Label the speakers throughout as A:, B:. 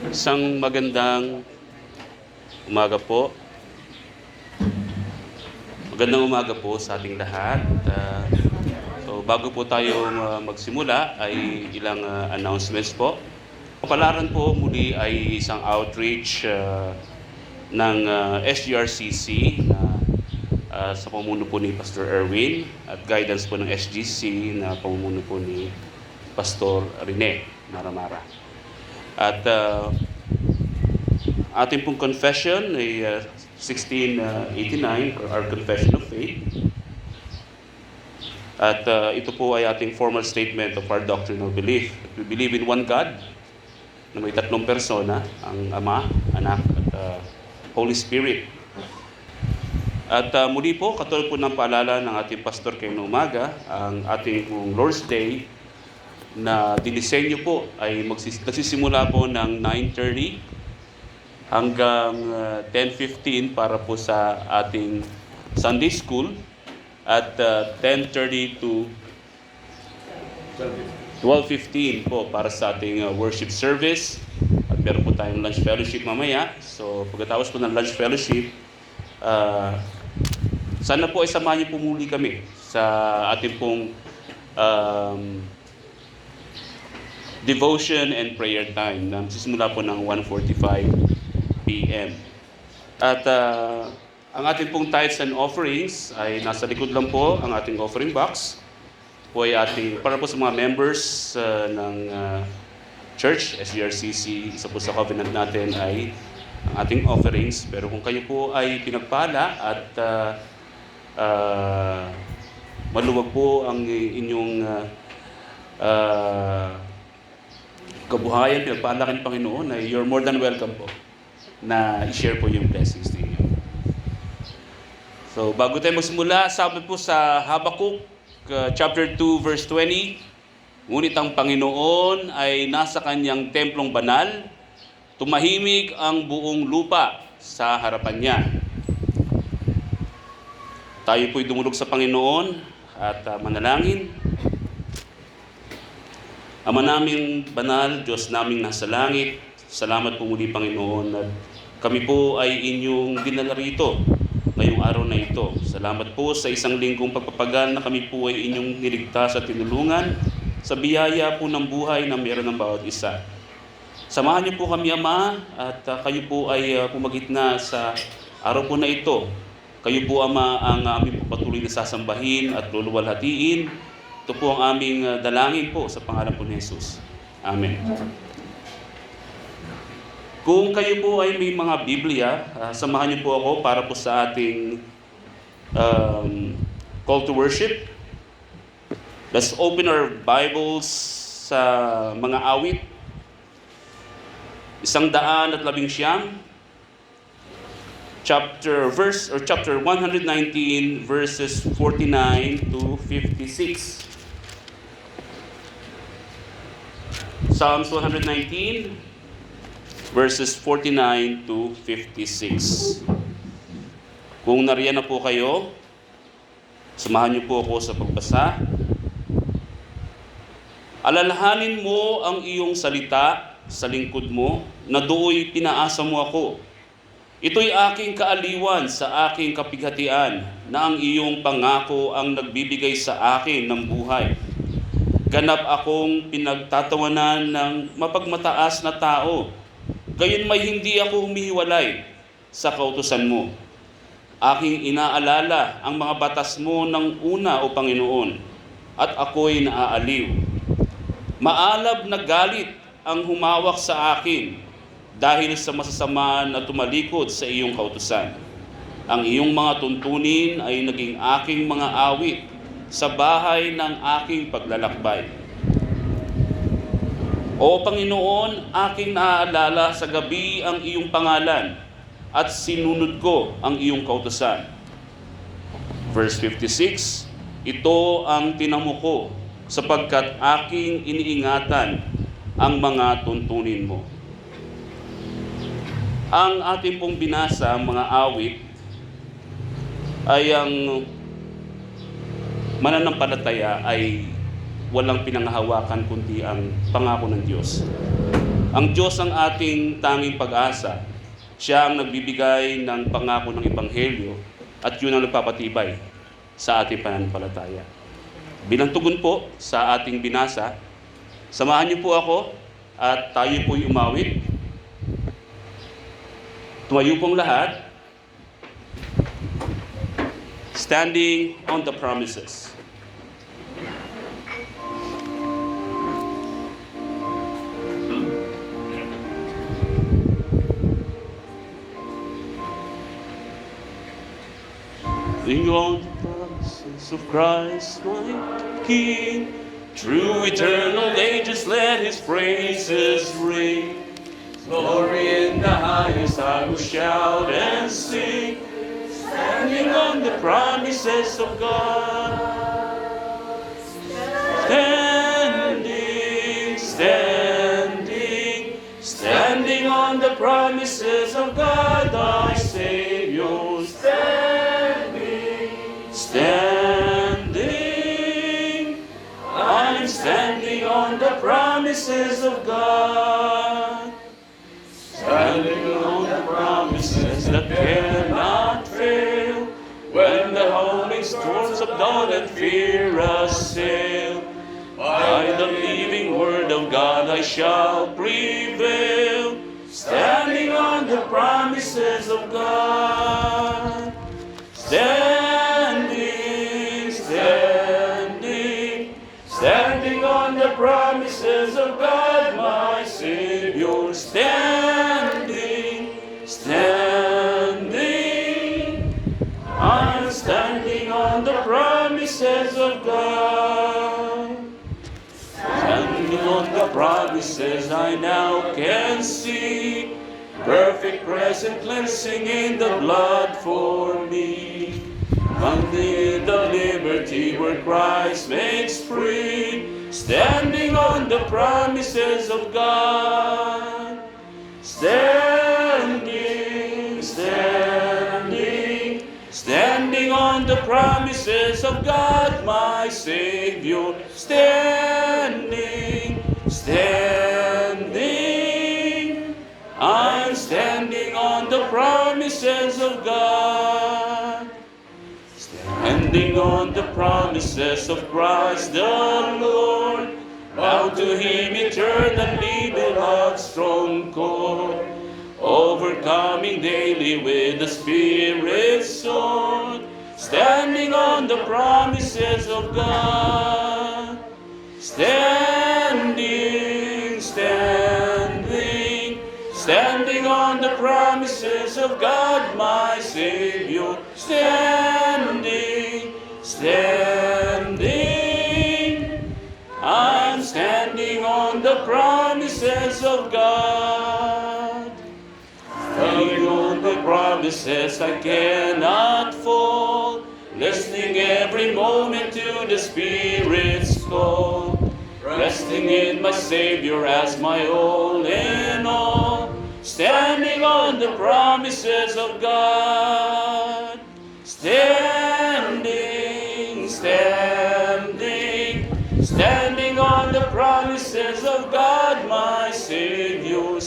A: Isang magandang umaga po. Magandang umaga po sa ating lahat. So bago po tayo magsimula ay ilang announcements po. Kapalaran po muli ay isang outreach ng SGRCC na sa pamumuno po ni Pastor Erwin at guidance po ng SGC na pamumuno po ni Pastor Rene Maramara. At ating pong confession ay 1689, our confession of faith. At ito po ay ating formal statement of our doctrinal belief. We believe in one God, na may tatlong persona, ang Ama, Anak, at Holy Spirit. At muli po, katulad po ng paalala ng ating pastor kayo na umaga, ang ating Lord's Day na dinisenyo po ay nagsisimula po ng 9:30 hanggang 10:15 para po sa ating Sunday School at 10:30 to 12:15 po para sa ating worship service at meron po tayong lunch fellowship mamaya. So pagkatapos po ng lunch fellowship, sana po ay samahan niyo po muli kami sa ating pong devotion and prayer time na magsisimula po ng 1:45 p.m. At ang ating pong tithes and offerings ay nasa likod lang po ang ating offering box. Po ay ating, para po sa mga members ng church, SGRCC, isa po sa covenant natin ay ang ating offerings. Pero kung kayo po ay pinagpala at maluwag po ang inyong kabuhayan, pinagpala kayo ng Panginoon, ay you're more than welcome po na i-share po yung blessings ninyo. So, bago tayo magsimula, sabi po sa Habakuk, chapter 2, verse 20, ngunit ang Panginoon ay nasa kanyang templong banal, tumahimik ang buong lupa sa harapan niya. Tayo po'y dumulog sa Panginoon at manalangin. Ama naming banal, Diyos naming nasa langit, salamat po muli Panginoon at kami po ay inyong dinala rito ngayong araw na ito. Salamat po sa isang linggong pagpapagal na kami po ay inyong niligtas at tinulungan sa biyaya po ng buhay na meron ng bawat isa. Samahan niyo po kami Ama at kayo po ay pumagitna sa araw po na ito. Kayo po Ama ang aming patuloy na sasambahin at luluwalhatiin. Ito po ang aming dalangin po sa pangalan po ni Jesus. Amen. Kung kayo po ay may mga Biblia, samahan niyo po ako para po sa ating call to worship. Let's open our Bibles sa mga awit. 119, chapter 119 verses 49 to 56. Psalms 119 verses 49 to 56. Kung nariyan na po kayo, samahan niyo po ako sa pagbasa. Alalahanin mo ang iyong salita sa lingkod mo, na dooy pinaasa mo ako. Ito'y aking kaaliwan sa aking kapighatian, na ang iyong pangako ang nagbibigay sa akin ng buhay. Ganap akong pinagtatawanan ng mapagmataas na tao. Gayon may hindi ako humihiwalay sa kautusan mo. Aking inaalala ang mga batas mo ng una, O Panginoon, at ako'y naaaliw. Maalab na galit ang humawak sa akin dahil sa masasama na tumalikod sa iyong kautusan. Ang iyong mga tuntunin ay naging aking mga awit sa bahay ng aking paglalakbay. O Panginoon, aking naaalala sa gabi ang iyong pangalan at sinunod ko ang iyong kautusan. Verse 56, ito ang tinamo ko sapagkat aking iniingatan ang mga tuntunin mo. Ang ating pong binasa, mga awit, ay ang mananampalataya ay walang pinanghahawakan kundi ang pangako ng Diyos. Ang Diyos ang ating tanging pag-asa. Siya ang nagbibigay ng pangako ng Ebanghelyo at yun ang nagpapatibay sa ating pananampalataya. Bilang tugon po sa ating binasa, samahan niyo po ako at tayo po'y umawit. Tumayo pong lahat, standing on the promises. Sing on the promises of Christ, my King. Through eternal ages let His praises ring. Glory in the highest I will shout and sing, standing on the promises of God. Standing on the promises of God, thy Savior. I'm standing on the promises of God. Standing on the promises that cannot fail. When the howling storms of doubt and fear assail, by the living word of God I shall prevail. Standing on the promises of God. Standing on the promises of God, my Savior. I'm standing on the promises of God. Standing on the promises I now can see. Perfect present cleansing in the blood for me. Founding in the liberty where Christ makes free. Standing on the promises of God. Standing on the promises of God, my Savior. I'm standing on the promises of God. Standing on the promises of Christ the Lord. Bow to Him eternally, beloved strong core. Overcoming daily with the Spirit's sword. Standing on the promises of God. Standing on the promises of God, my Savior. I'm standing on the promises of God. Standing on the promises I cannot fall. Listening every moment to the Spirit's call. Resting in my Savior as my all in all. Standing on the promises of God. Standing on the promises of God, my Savior.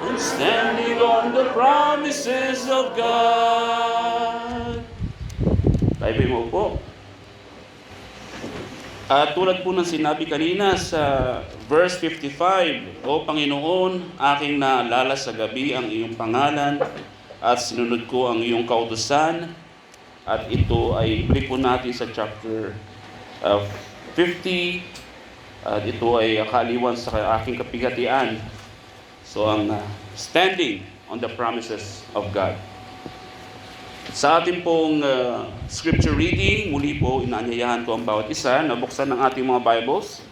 A: I'm standing on the promises of God. Tayo mo po. At tulad po ng sinabi kanina sa verse 55, O Panginoon, aking naalala sa gabi ang iyong pangalan at sinunod ko ang iyong kautusan. At ito ay balik po natin sa chapter 50. At ito ay kaaliwan sa aking kapighatian. So ang standing on the promises of God. Sa ating pong scripture reading, muli po inaanyayahan ko ang bawat isa na buksan ng ating mga Bibles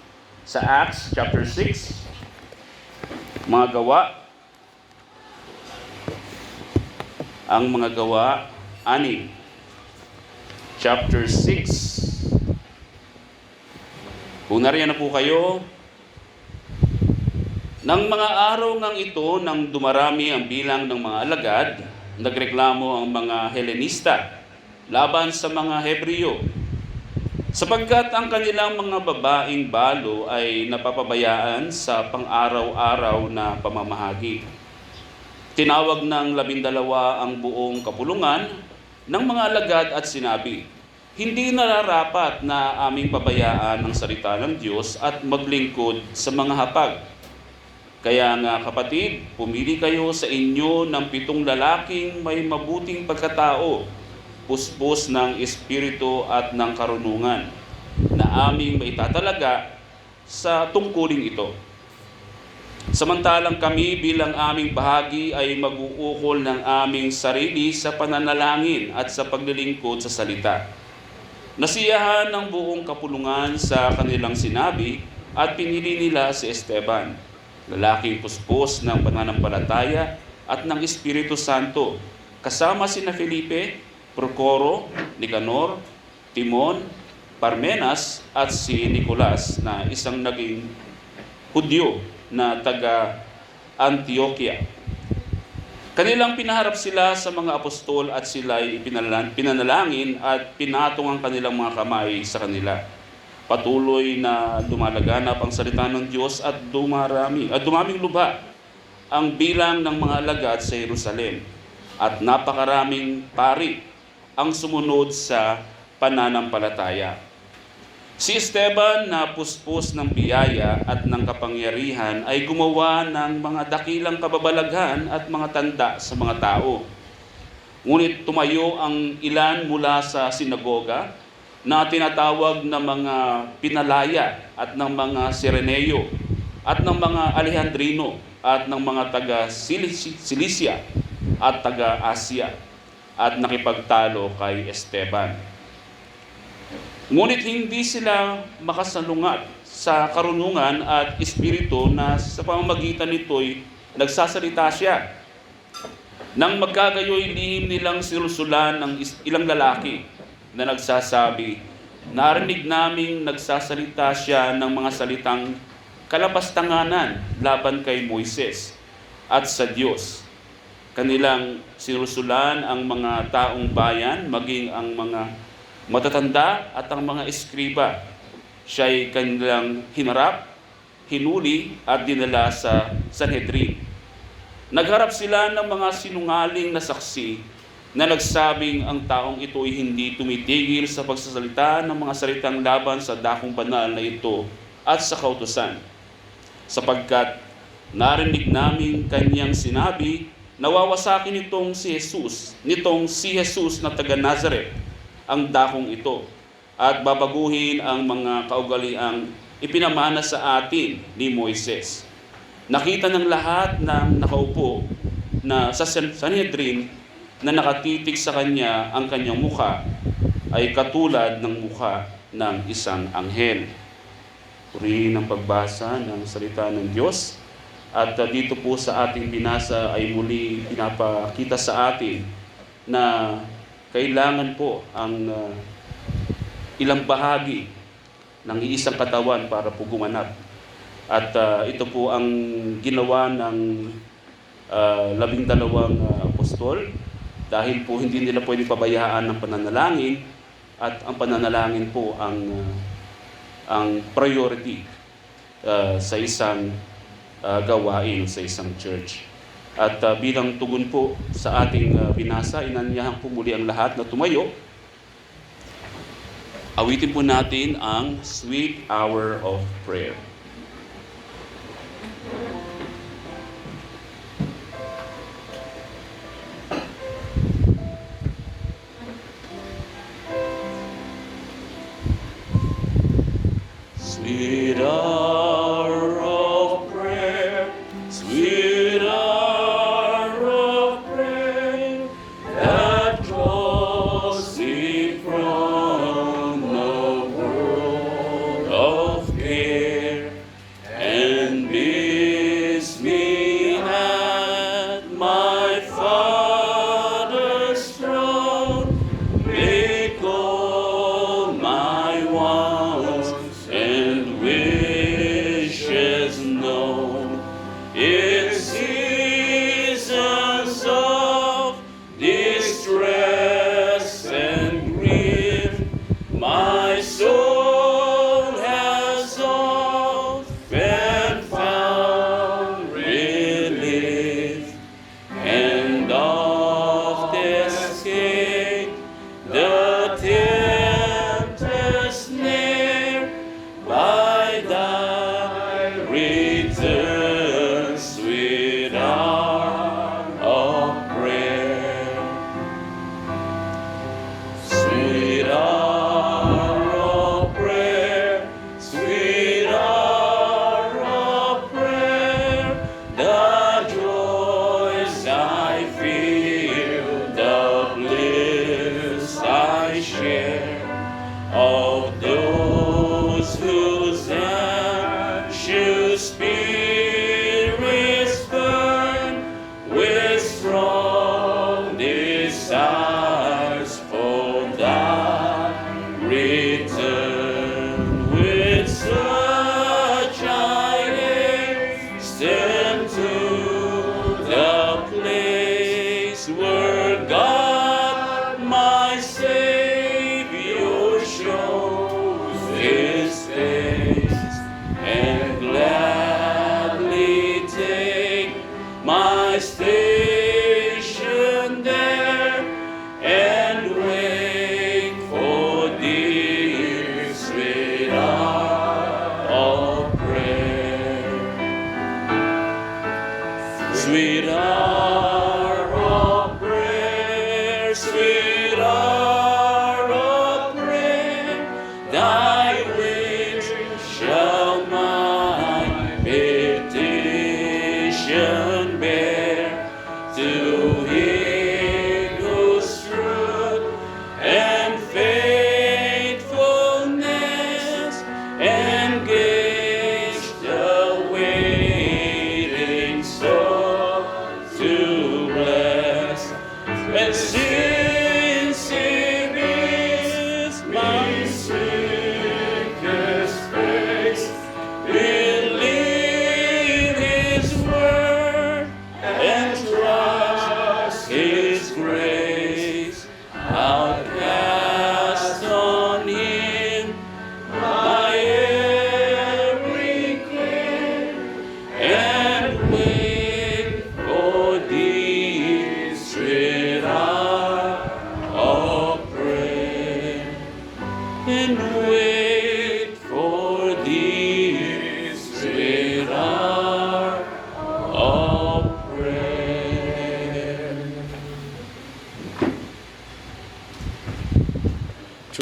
A: sa Acts chapter 6, mga gawa, ang mga gawa 6, chapter 6. Kung nariyan na po kayo, ng mga araw ng ito, nang dumarami ang bilang ng mga alagad, nagreklamo ang mga Helenista laban sa mga Hebreo. Sapagkat ang kanilang mga babaeng balo ay napapabayaan sa pang-araw-araw na pamamahagi. Tinawag ng 12 ang buong kapulungan ng mga alagad at sinabi, "Hindi nararapat na aming pabayaan ang salita ng Diyos at maglingkod sa mga hapag. Kaya nga kapatid, pumili kayo sa inyo ng 7 lalaking may mabuting pagkatao, puspos ng espiritu at ng karunungan, na aming maitatalaga sa tungkulin ito. Samantalang kami bilang aming bahagi ay mag-uukol ng aming sarili sa pananalangin at sa paglilingkod sa salita." Nasiyahan ng buong kapulungan sa kanilang sinabi at pinili nila si Esteban, lalaking puspos ng pananampalataya at ng Espiritu Santo, kasama sina Felipe, Procoro, Nicanor, Timon, Parmenas at si Nicolas na isang naging Hudyo na taga Antioquia. Kanilang pinaharap sila sa mga apostol at sila'y pinanalangin at pinatong ang kanilang mga kamay sa kanila. Patuloy na lumalaganap ang salita ng Diyos at dumaming lubha ang bilang ng mga alagad sa Jerusalem at napakaraming pari ang sumunod sa pananampalataya. Si Esteban na puspos ng biyaya at ng kapangyarihan ay gumawa ng mga dakilang kababalaghan at mga tanda sa mga tao. Ngunit tumayo ang ilan mula sa sinagoga na tinatawag na mga Pinalaya at ng mga Sireneo at ng mga Alejandrino at ng mga taga Cilicia at taga Asia at nakipagtalo kay Esteban. Ngunit hindi sila makasalungat sa karunungan at espiritu na sa pamamagitan nito'y nagsasalita siya. Nang magkagayoy, lihim nilang sinusulan ng ilang lalaki na nagsasabi, "Narinig naming nagsasalita siya ng mga salitang kalapastanganan laban kay Moises at sa Diyos." Kanilang sinusulan ang mga taong bayan, maging ang mga matatanda at ang mga eskriba. Siya'y kanilang hinarap, hinuli at dinala sa Sanhedrin. Nagharap sila ng mga sinungaling na saksi na nagsabing ang taong ito ay hindi tumitigil sa pagsasalita ng mga salitang laban sa dakong banal na ito at sa kautusan. Sapagkat narinig namin kanyang sinabi, nawawasakin nitong si Jesus na taga Nazareth, ang dakong ito, at babaguhin ang mga kaugaliang ipinamana sa atin ni Moises. Nakita ng lahat ng nakaupo na sa Sanhedrin na nakatitig sa kanya, ang kanyang mukha ay katulad ng mukha ng isang anghel. Purihin ang pagbasa ng salita ng Diyos. At dito po sa ating binasa ay muli pinapakita sa atin na kailangan po ang ilang bahagi ng iisang katawan para po gumanap. At ito po ang ginawa ng 12 apostol dahil po hindi nila pwede pabayaan ng pananalangin at ang pananalangin po ang priority sa isang gawain sa isang church. At bilang tugon po sa ating binasa, inanyahan po muli ang lahat na tumayo. Awitin po natin ang Sweet Hour of Prayer. Sweet hour of prayer, sweet hour of prayer, that draws thee from the world of care, and bids me at my Father's throne make all my wants and wishes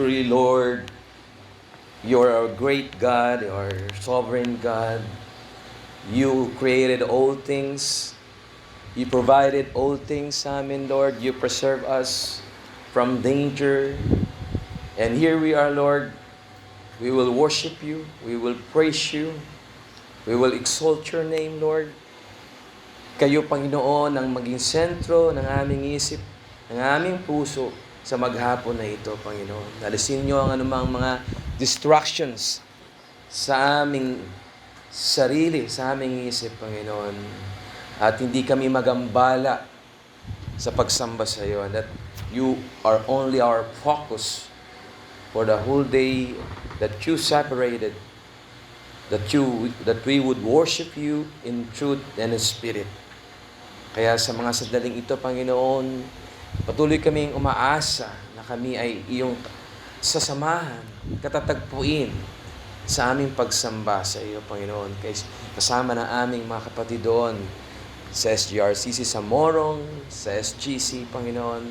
B: Truly, Lord, you're a great God, you're a sovereign God. You created all things. You provided all things sa amin, Lord. You preserve us from danger. And here we are, Lord. We will worship you. We will praise you. We will exalt your name, Lord. Kayo, Panginoon, ang maging sentro ng aming isip, ng aming puso sa maghapon na ito, Panginoon. Alisin niyo ang anumang mga distractions sa aming sarili, sa aming isip, Panginoon. At hindi kami magambala sa pagsamba sa iyo. And that you are only our focus for the whole day that you separated, that we would worship you in truth and in spirit. Kaya sa mga sandaling ito, Panginoon, patuloy kaming umaasa na kami ay iyong sasamahan, katatagpuin sa aming pagsamba sa iyo, Panginoon. Kasama ng aming mga kapatid doon sa SGRCC, sa Morong, sa SGC, Panginoon,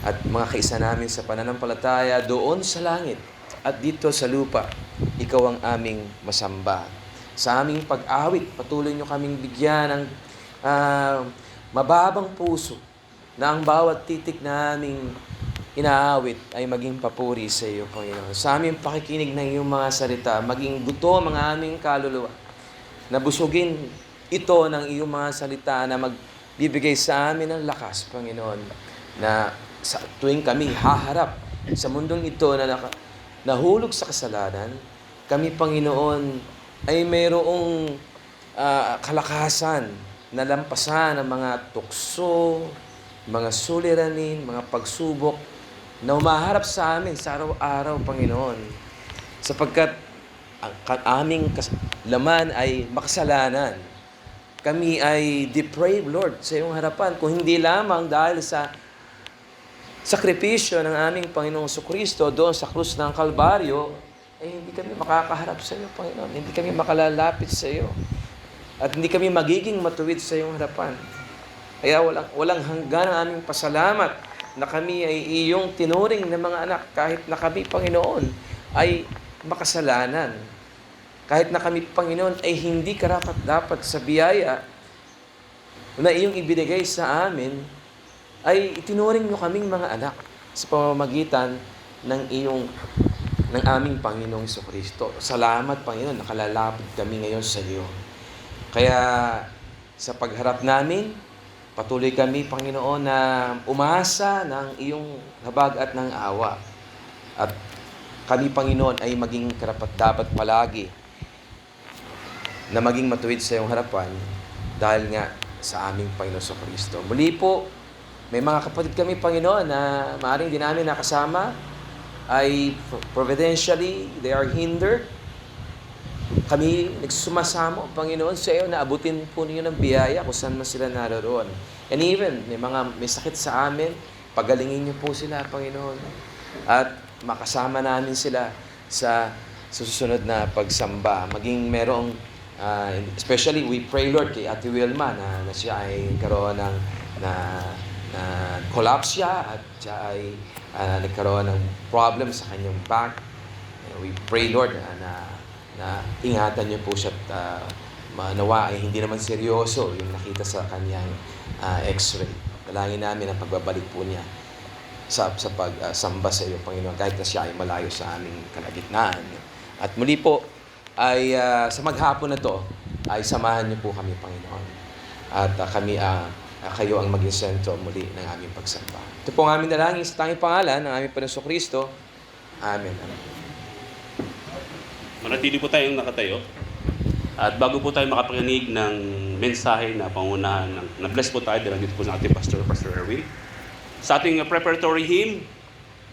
B: at mga kaisa namin sa pananampalataya doon sa langit at dito sa lupa, ikaw ang aming masamba. Sa aming pag-awit, patuloy nyo kaming bigyan ng mababang puso na ang bawat titik na aming inaawit ay maging papuri sa iyo, Panginoon. Sa aming pakikinig ng iyong mga salita, maging gutom ang aming kaluluwa. Nabusugin ito ng iyong mga salita na magbibigay sa amin ng lakas, Panginoon, na sa tuwing kami haharap sa mundong ito na nahulog sa kasalanan, kami, Panginoon, ay mayroong kalakasan na lampasan ang mga tukso, mga suliranin, mga pagsubok na umaharap sa amin sa araw-araw, Panginoon. Sapagkat ang aming laman ay makasalanan. Kami ay depraved, Lord, sa iyong harapan. Kung hindi lamang dahil sa sakripisyo ng aming Panginoong Jesucristo doon sa krus ng Kalbaryo, ay hindi kami makakaharap sa iyo, Panginoon. Hindi kami makalalapit sa iyo. At hindi kami magiging matuwid sa iyong harapan. Kaya walang hanggan ang aming pasalamat na kami ay iyong tinuring na mga anak kahit na kami, Panginoon, ay makasalanan. Kahit na kami, Panginoon, ay hindi karapat-dapat sa biyaya na iyong ibinigay sa amin, ay itinuring nyo kaming mga anak sa pamamagitan ng aming Panginoong Jesucristo. Salamat, Panginoon, nakalalapit kami ngayon sa iyo. Kaya sa pagharap namin, patuloy kami, Panginoon, na umasa ng iyong habag at ng awa. At kami, Panginoon, ay maging karapat-dapat palagi na maging matuwid sa iyong harapan dahil nga sa aming Panginoon Jesucristo. Muli po, may mga kapatid kami, Panginoon, na maaaring di namin nakasama, ay providentially, they are hindered. Kami nagsumasamo, Panginoon, sa iyo na abutin po niyo ng biyaya kung saan man sila naroon. And even, may sakit sa amin, pagalingin niyo po sila, Panginoon. At makasama namin sila sa susunod na pagsamba. Maging merong, especially we pray, Lord, kay Ate Wilma na siya ay karoon ng collapse siya at siya ay nagkaroon ng problem sa kanyang back. We pray, Lord, na ingatan niyo po siya at nawa ay hindi naman seryoso yung nakita sa kanyang x-ray. Dalangin namin ang pagbabalik po niya sa pagsamba sa iyo, Panginoon, kahit na siya ay malayo sa aming kalagitnaan. At muli po, ay sa maghapon na to, ay samahan niyo po kami, Panginoon. At kayo ang maging sentro muli ng aming pagsamba. Ito po ang aming dalangin sa tanging pangalan ng aming Panginoong Jesucristo. Amen.
A: Manatili po tayong nakatayo. At bago po tayo makapakinig ng mensahe na pangunahan, na-bless po tayo dahil dito po sa ating Pastor Erwin. Sa ating preparatory hymn,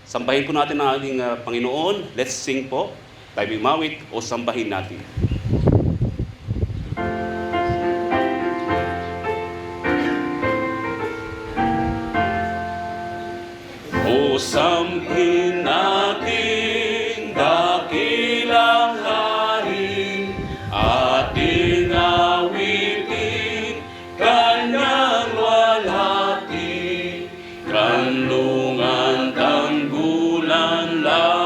A: sambahin po natin ang ating Panginoon. Let's sing po. Tayo mawit o sambahin natin. O sambahin natin dakilang hari, ating awitin kanyang walhati, kanlungan tanggulan lang.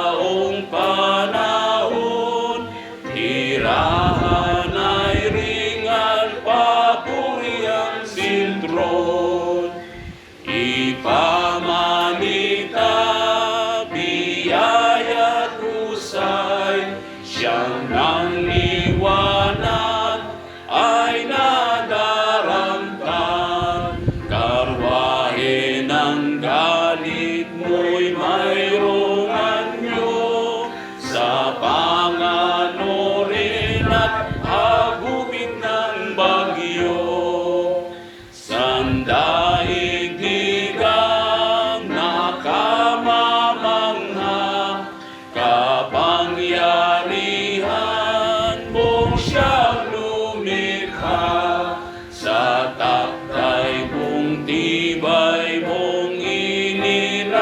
A: dahan ay ringan, papuri ang sintron. Ipamanita, biyaya at husay, siyang nang liwanag ay nadaramtan. Karwahe ng galit mo'y mayroong anyo, sa pangano rin at hagupit ng bagyo. Sandaigdigang nakamamangha, kapangyarihan mong siyang lumikha. Sa taktay mong tibay mong inirapat,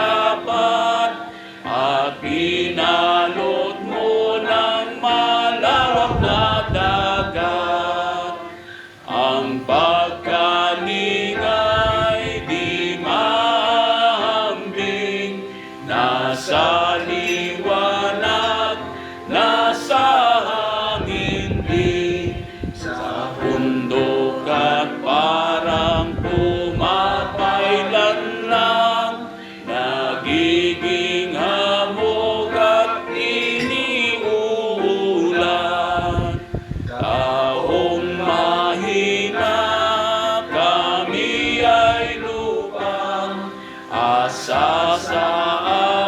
A: at pinalot mo ng malawak na dagat. Ang pagkalingay di maambing, nasa liwanag, nasa hangin din. Sa bundok at parang pumapailan lang, nagiging hamog at iniuulan. Taong mahina, kami ay lupang asa sa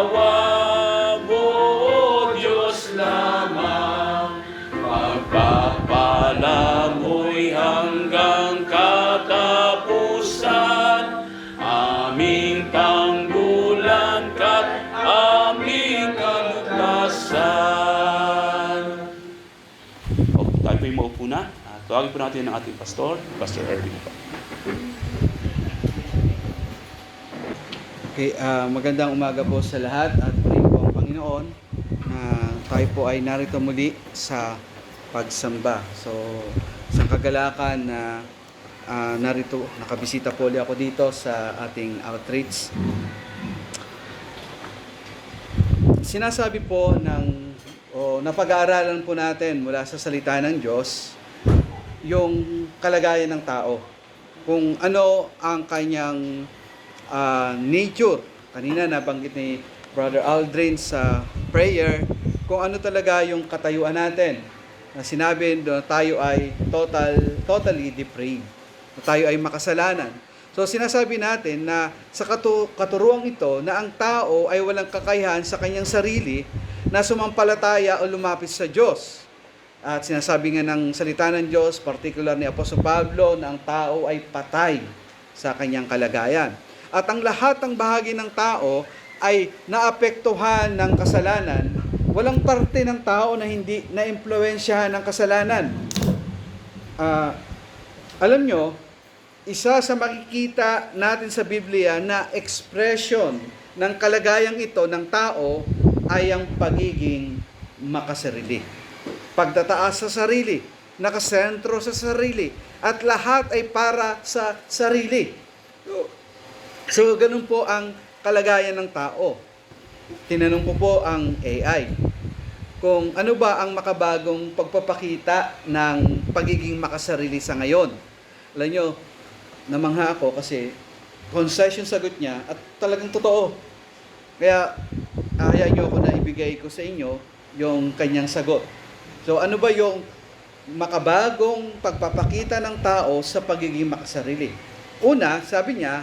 A: awa mo, O Diyos lamang. Pagpapala mo'y hanggang katapusan, aming tanggulan ka't aming kaligtasan. Tayo po'y maupo na. Tawagin po natin ang ating pastor, Pastor Erwin.
C: Okay, magandang umaga po sa lahat at purihin po ang Panginoon na tayo po ay narito muli sa pagsamba. So, sa kagalakan na narito, nakabisita po ulit ako dito sa ating outreach. Sinasabi po napag-aaralan po natin mula sa salita ng Diyos yung kalagayan ng tao. Kung ano ang kanyang nature. Kanina nabanggit ni Brother Aldrin sa prayer kung ano talaga yung katayuan natin. Na sinabi na tayo ay totally depraved. Na tayo ay makasalanan. So sinasabi natin na sa katuruang ito na ang tao ay walang kakayahan sa kanyang sarili na sumampalataya o lumapit sa Diyos. At sinasabi nga ng salita ng Diyos, particular ni Apostol Pablo, na ang tao ay patay sa kanyang kalagayan. At ang lahat ng bahagi ng tao ay naapektuhan ng kasalanan. Walang parte ng tao na hindi na-impluwensyahan ng kasalanan. Alam nyo, isa sa makikita natin sa Biblia na expression ng kalagayang ito ng tao ay ang pagiging makasarili. Pagtataas sa sarili, nakasentro sa sarili, at lahat ay para sa sarili. So, ganun po ang kalagayan ng tao. Tinanong ko po ang AI kung ano ba ang makabagong pagpapakita ng pagiging makasarili sa ngayon. Alam nyo, namangha ako kasi concise yung sagot niya at talagang totoo. Kaya, hayaan nyo ako na ibigay ko sa inyo yung kanyang sagot. So, ano ba yung makabagong pagpapakita ng tao sa pagiging makasarili? Una, sabi niya,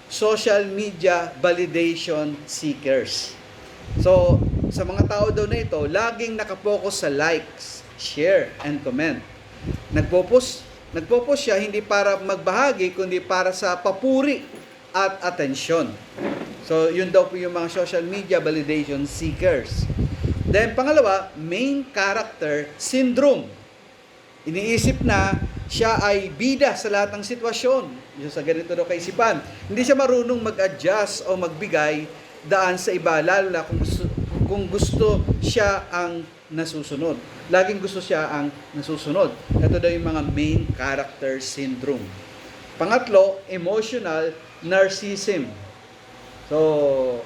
C: social media validation seekers. So, sa mga tao daw na ito, laging nakapokus sa likes, share, and comment. Nagpo-post siya hindi para magbahagi, kundi para sa papuri at atensyon. So, yun daw po yung mga social media validation seekers. Then, pangalawa, main character syndrome. Iniisip na siya ay bida sa lahat ng sitwasyon. Yung sa ganito daw kaisipan. Hindi siya marunong mag-adjust o magbigay daan sa iba, lalo na kung gusto siya ang nasusunod. Laging gusto siya ang nasusunod. Ito daw yung mga main character syndrome. Pangatlo, emotional narcissism. So,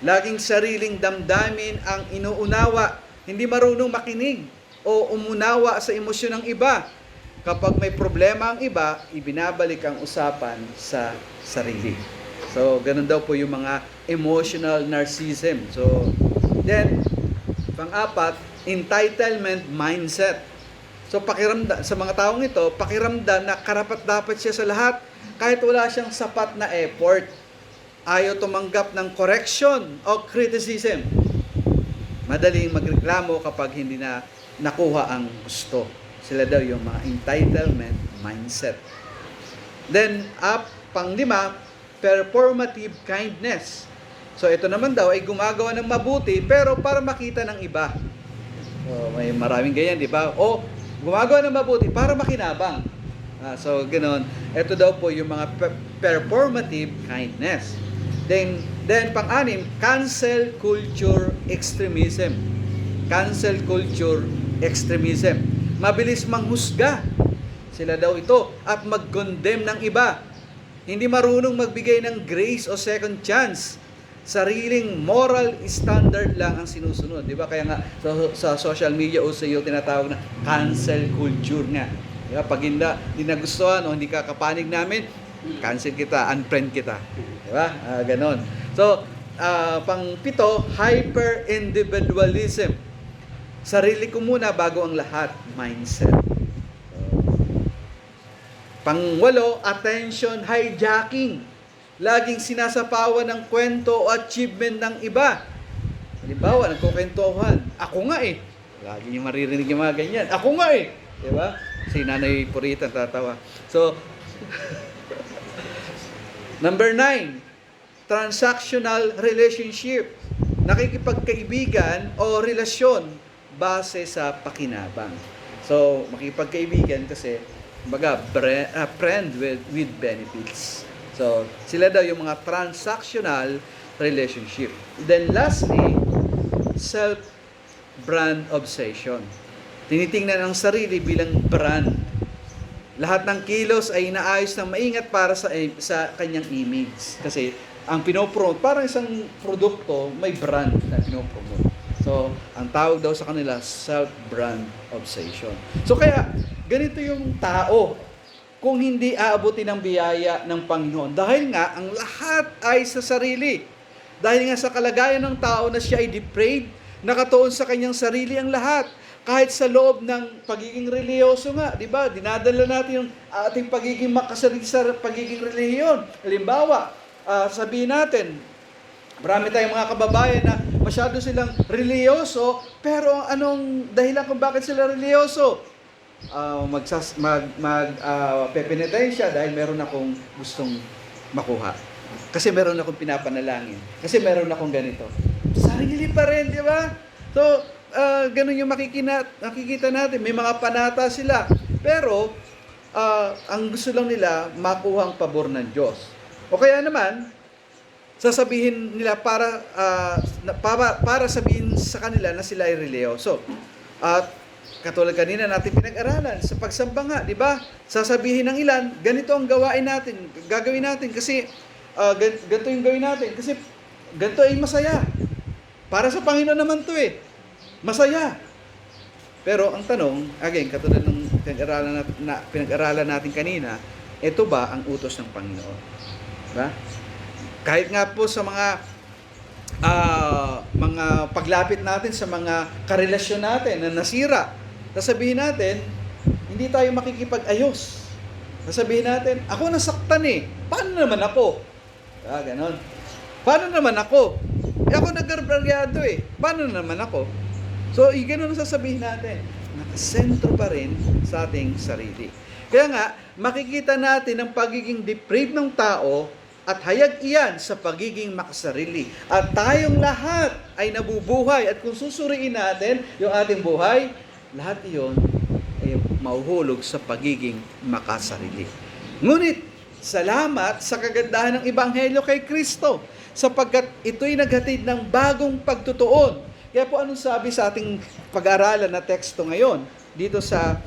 C: laging sariling damdamin ang inuunawa. Hindi marunong makinig o umunawa sa emosyon ng iba. Kapag may problema ang iba, ibinabalik ang usapan sa sarili. So, ganun daw po yung mga emotional narcissism. So, then, pang-apat, entitlement mindset. So, pakiramdam, sa mga taong ito, pakiramdam na karapat-dapat siya sa lahat kahit wala siyang sapat na effort. Ayaw tumanggap ng correction o criticism. Madaling magreklamo kapag hindi na nakuha ang gusto. Sila daw yung mga entitlement mindset. Then, pang-lima, performative kindness. So, ito naman daw ay gumagawa ng mabuti pero para makita ng iba. So, may maraming ganyan, di ba? O, gumagawa ng mabuti para makinabang. So, ganoon. Ito daw po yung mga performative kindness. Then pang-anim, cancel culture extremism. Cancel culture extremism. Mabilis manghusga. Sila daw ito at mag-condemn ng iba. Hindi marunong magbigay ng grace o second chance. Sariling moral standard lang ang sinusunod. Di ba? Kaya nga sa social media o sa iyo tinatawag na cancel culture nga. Di ba? Pag hindi nagustuhan o hindi ka kapanig namin, cancel kita, unfriend kita. Di ba? Ganon. So, pang-pito, hyper-individualism. Sarili ko muna bago ang lahat. Mindset. Pang-walo, attention hijacking. Laging sinasapawan ng kwento o achievement ng iba. Halimbawa, nagkukwentuhan. Ako nga eh. Lagi niyo maririnig yung mga ganyan. Ako nga eh. Diba? Si Nanay Purita tatawa. So, number 9, transactional relationship. Nakikipagkaibigan o relasyon base sa pakinabang. So, makipagkaibigan kasi baga friend with benefits. So, sila daw yung mga transactional relationship. Then lastly, self-brand obsession. Tinitingnan ang sarili bilang brand. Lahat ng kilos ay inaayos ng maingat para sa kanyang image. Kasi ang pinopromote, parang isang produkto, may brand na pinopromote. So, ang tawag daw sa kanila, self-brand obsession. So, kaya, ganito yung tao kung hindi aabutin ng biyaya ng Panginoon. Dahil nga, ang lahat ay sa sarili. Dahil nga sa kalagayan ng tao na siya ay depraved, nakatuon sa kanyang sarili ang lahat. Kahit sa loob ng pagiging reliyoso nga, di ba? Dinadala natin yung ating pagiging makasarili sa pagiging relihiyon. Halimbawa, sabihin natin, marami tayong mga kababayan na masyado silang reliyoso, pero anong dahilan kung bakit sila reliyoso? Pepenitensya dahil meron akong gustong makuha. Kasi meron akong pinapanalangin. Kasi meron akong ganito. Sarili pa rin, di ba? So, ganun yung makikita natin. May mga panata sila. Pero, ang gusto lang nila, makuha ang pabor ng Diyos. O kaya naman, sasabihin nila para sabihin sa kanila na sila ay reliyoso. At katulad kanina natin pinag-aralan sa pagsamba nga, di ba? Sasabihin ng ilan, ganito ang gagawin natin kasi ganito yung gawin natin kasi ganito ay masaya. Para sa Panginoon naman to eh. Masaya. Pero ang tanong, again, katulad ng pinag-aralan natin kanina, ito ba ang utos ng Panginoon? Diba? Kahit nga po sa mga paglapit natin sa mga karelasyon natin na nasira, sasabihin natin, hindi tayo makikipag-ayos. Sasabihin natin, ako nasaktan eh. Paano naman ako? Ganon. Paano naman ako? Ako nagkarbaryado eh. Paano naman ako? So, gano'n ang sasabihin natin. Nakasentro pa rin sa ating sarili. Kaya nga, makikita natin ang pagiging depraved ng tao at hayag iyan sa pagiging makasarili. At tayong lahat ay nabubuhay. At kung susuriin natin yung ating buhay, lahat iyon ay mauhulog sa pagiging makasarili. Ngunit, salamat sa kagandahan ng Ebanghelyo kay Kristo, sapagkat ito'y naghatid ng bagong pagtutuon. Kaya po anong sabi sa ating pag-aaralan na teksto ngayon, dito sa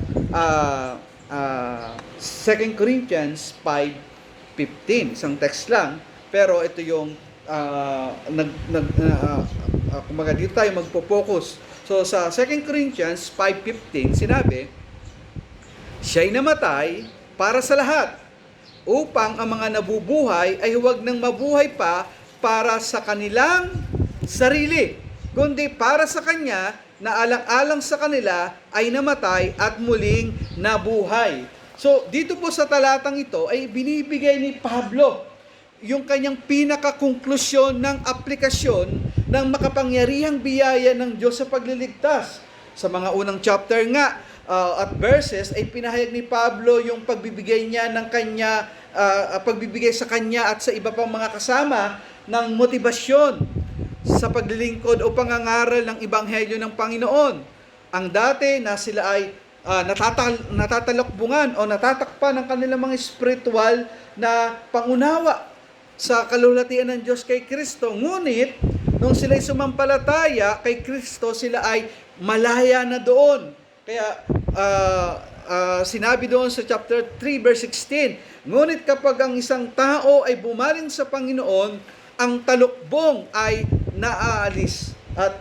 C: 2 Corinthians 5:15, isang text lang, pero ito yung kumbaga dito tayo magpo-focus. So So sa 2 Corinthians 5:15 sinabi, siya'y namatay para sa lahat, upang ang mga nabubuhay ay huwag nang mabuhay pa para sa kanilang sarili, kundi para sa Kanya na alang-alang sa kanila ay namatay at muling nabuhay. So, dito po sa talatang ito ay binibigay ni Pablo yung kanyang pinakakonklusyon ng aplikasyon ng makapangyarihang biyaya ng Diyos sa pagliligtas. Sa mga unang chapter nga, at verses ay pinahayag ni Pablo yung pagbibigay niya ng kanya, pagbibigay sa kanya at sa iba pang mga kasama ng motibasyon sa paglilingkod o pangangaral ng Ebanghelyo ng Panginoon. Ang dati na sila ay natatalokbungan o natatakpan ng kanilang mga spiritual na pangunawa sa kalulatian ng Diyos kay Kristo. Ngunit, nung sila ay sumampalataya kay Kristo, sila ay malaya na doon. Kaya, sinabi doon sa chapter 3 verse 16, ngunit kapag ang isang tao ay bumaling sa Panginoon, ang talukbong ay naaalis. At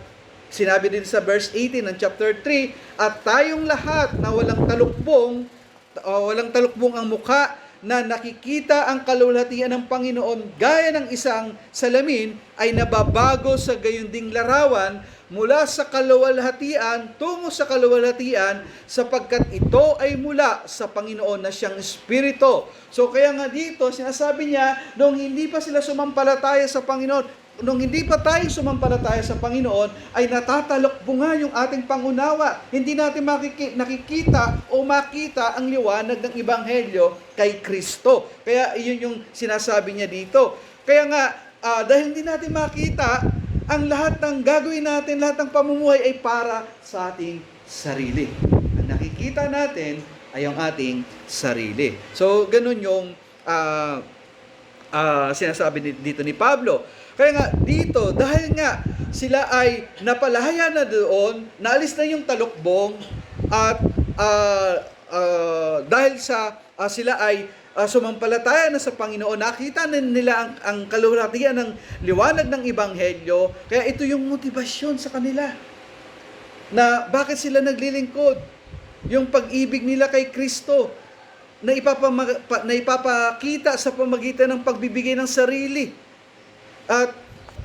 C: sinabi din sa verse 18 ng chapter 3, at tayong lahat na walang talukbong ang mukha, na nakikita ang kalulatian ng Panginoon gaya ng isang salamin, ay nababago sa gayunding larawan mula sa kaluwalhatian tungo sa kaluwalhatian, sapagkat ito ay mula sa Panginoon na siyang Espiritu. So kaya nga dito, sinasabi niya, nung hindi pa sila sumampalataya sa Panginoon, nung hindi pa tayo sumampalataya sa Panginoon, ay natatalokbungan yung ating pangunawa. Hindi natin nakikita o makita ang liwanag ng Ebanghelyo kay Kristo. Kaya iyon yung sinasabi niya dito. Kaya nga, dahil hindi natin makita, ang lahat ng gagawin natin, lahat ng pamumuhay ay para sa ating sarili. Ang nakikita natin ay ang ating sarili. So, ganun yung sinasabi dito ni Pablo. Kaya nga dito, dahil nga sila ay napalaya na doon, naalis na yung talukbong, at dahil sa sila ay sumampalataya na sa Panginoon, nakita na nila ang kalulatian ng liwanag ng Ebanghelyo, kaya ito yung motibasyon sa kanila na bakit sila naglilingkod. Yung pag-ibig nila kay Kristo na ipapakita sa pamagitan ng pagbibigay ng sarili. At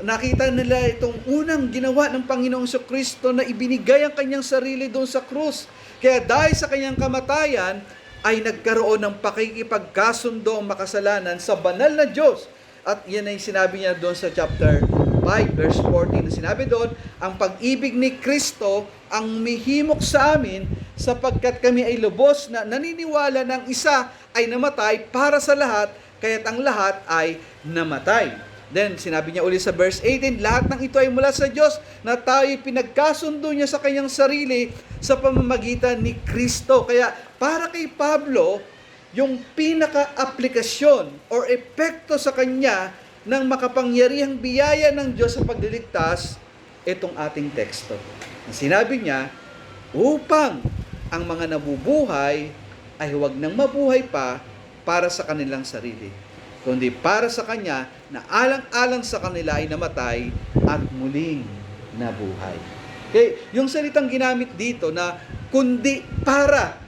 C: nakita nila itong unang ginawa ng Panginoong Kristo na ibinigay ang kanyang sarili doon sa krus. Kaya dahil sa kanyang kamatayan, ay nagkaroon ng pakikipagkasundo ang makasalanan sa banal na Diyos. At yan ay sinabi niya doon sa chapter 5, verse 14. Sinabi doon, ang pag-ibig ni Kristo ang mihimok sa amin, sapagkat kami ay lubos na naniniwala ng isa ay namatay para sa lahat, kaya't ang lahat ay namatay. Then, sinabi niya uli sa verse 18, lahat ng ito ay mula sa Diyos, na tayo'y pinagkasundo niya sa kanyang sarili sa pamamagitan ni Kristo. Kaya, para kay Pablo, yung pinaka-aplikasyon or epekto sa kanya ng makapangyarihang biyaya ng Diyos sa pagliligtas, itong ating teksto. Sinabi niya, upang ang mga nabubuhay ay huwag nang mabuhay pa para sa kanilang sarili, kundi para sa Kanya na alang-alang sa kanila ay namatay at muling nabuhay. Okay, yung salitang ginamit dito na kundi para,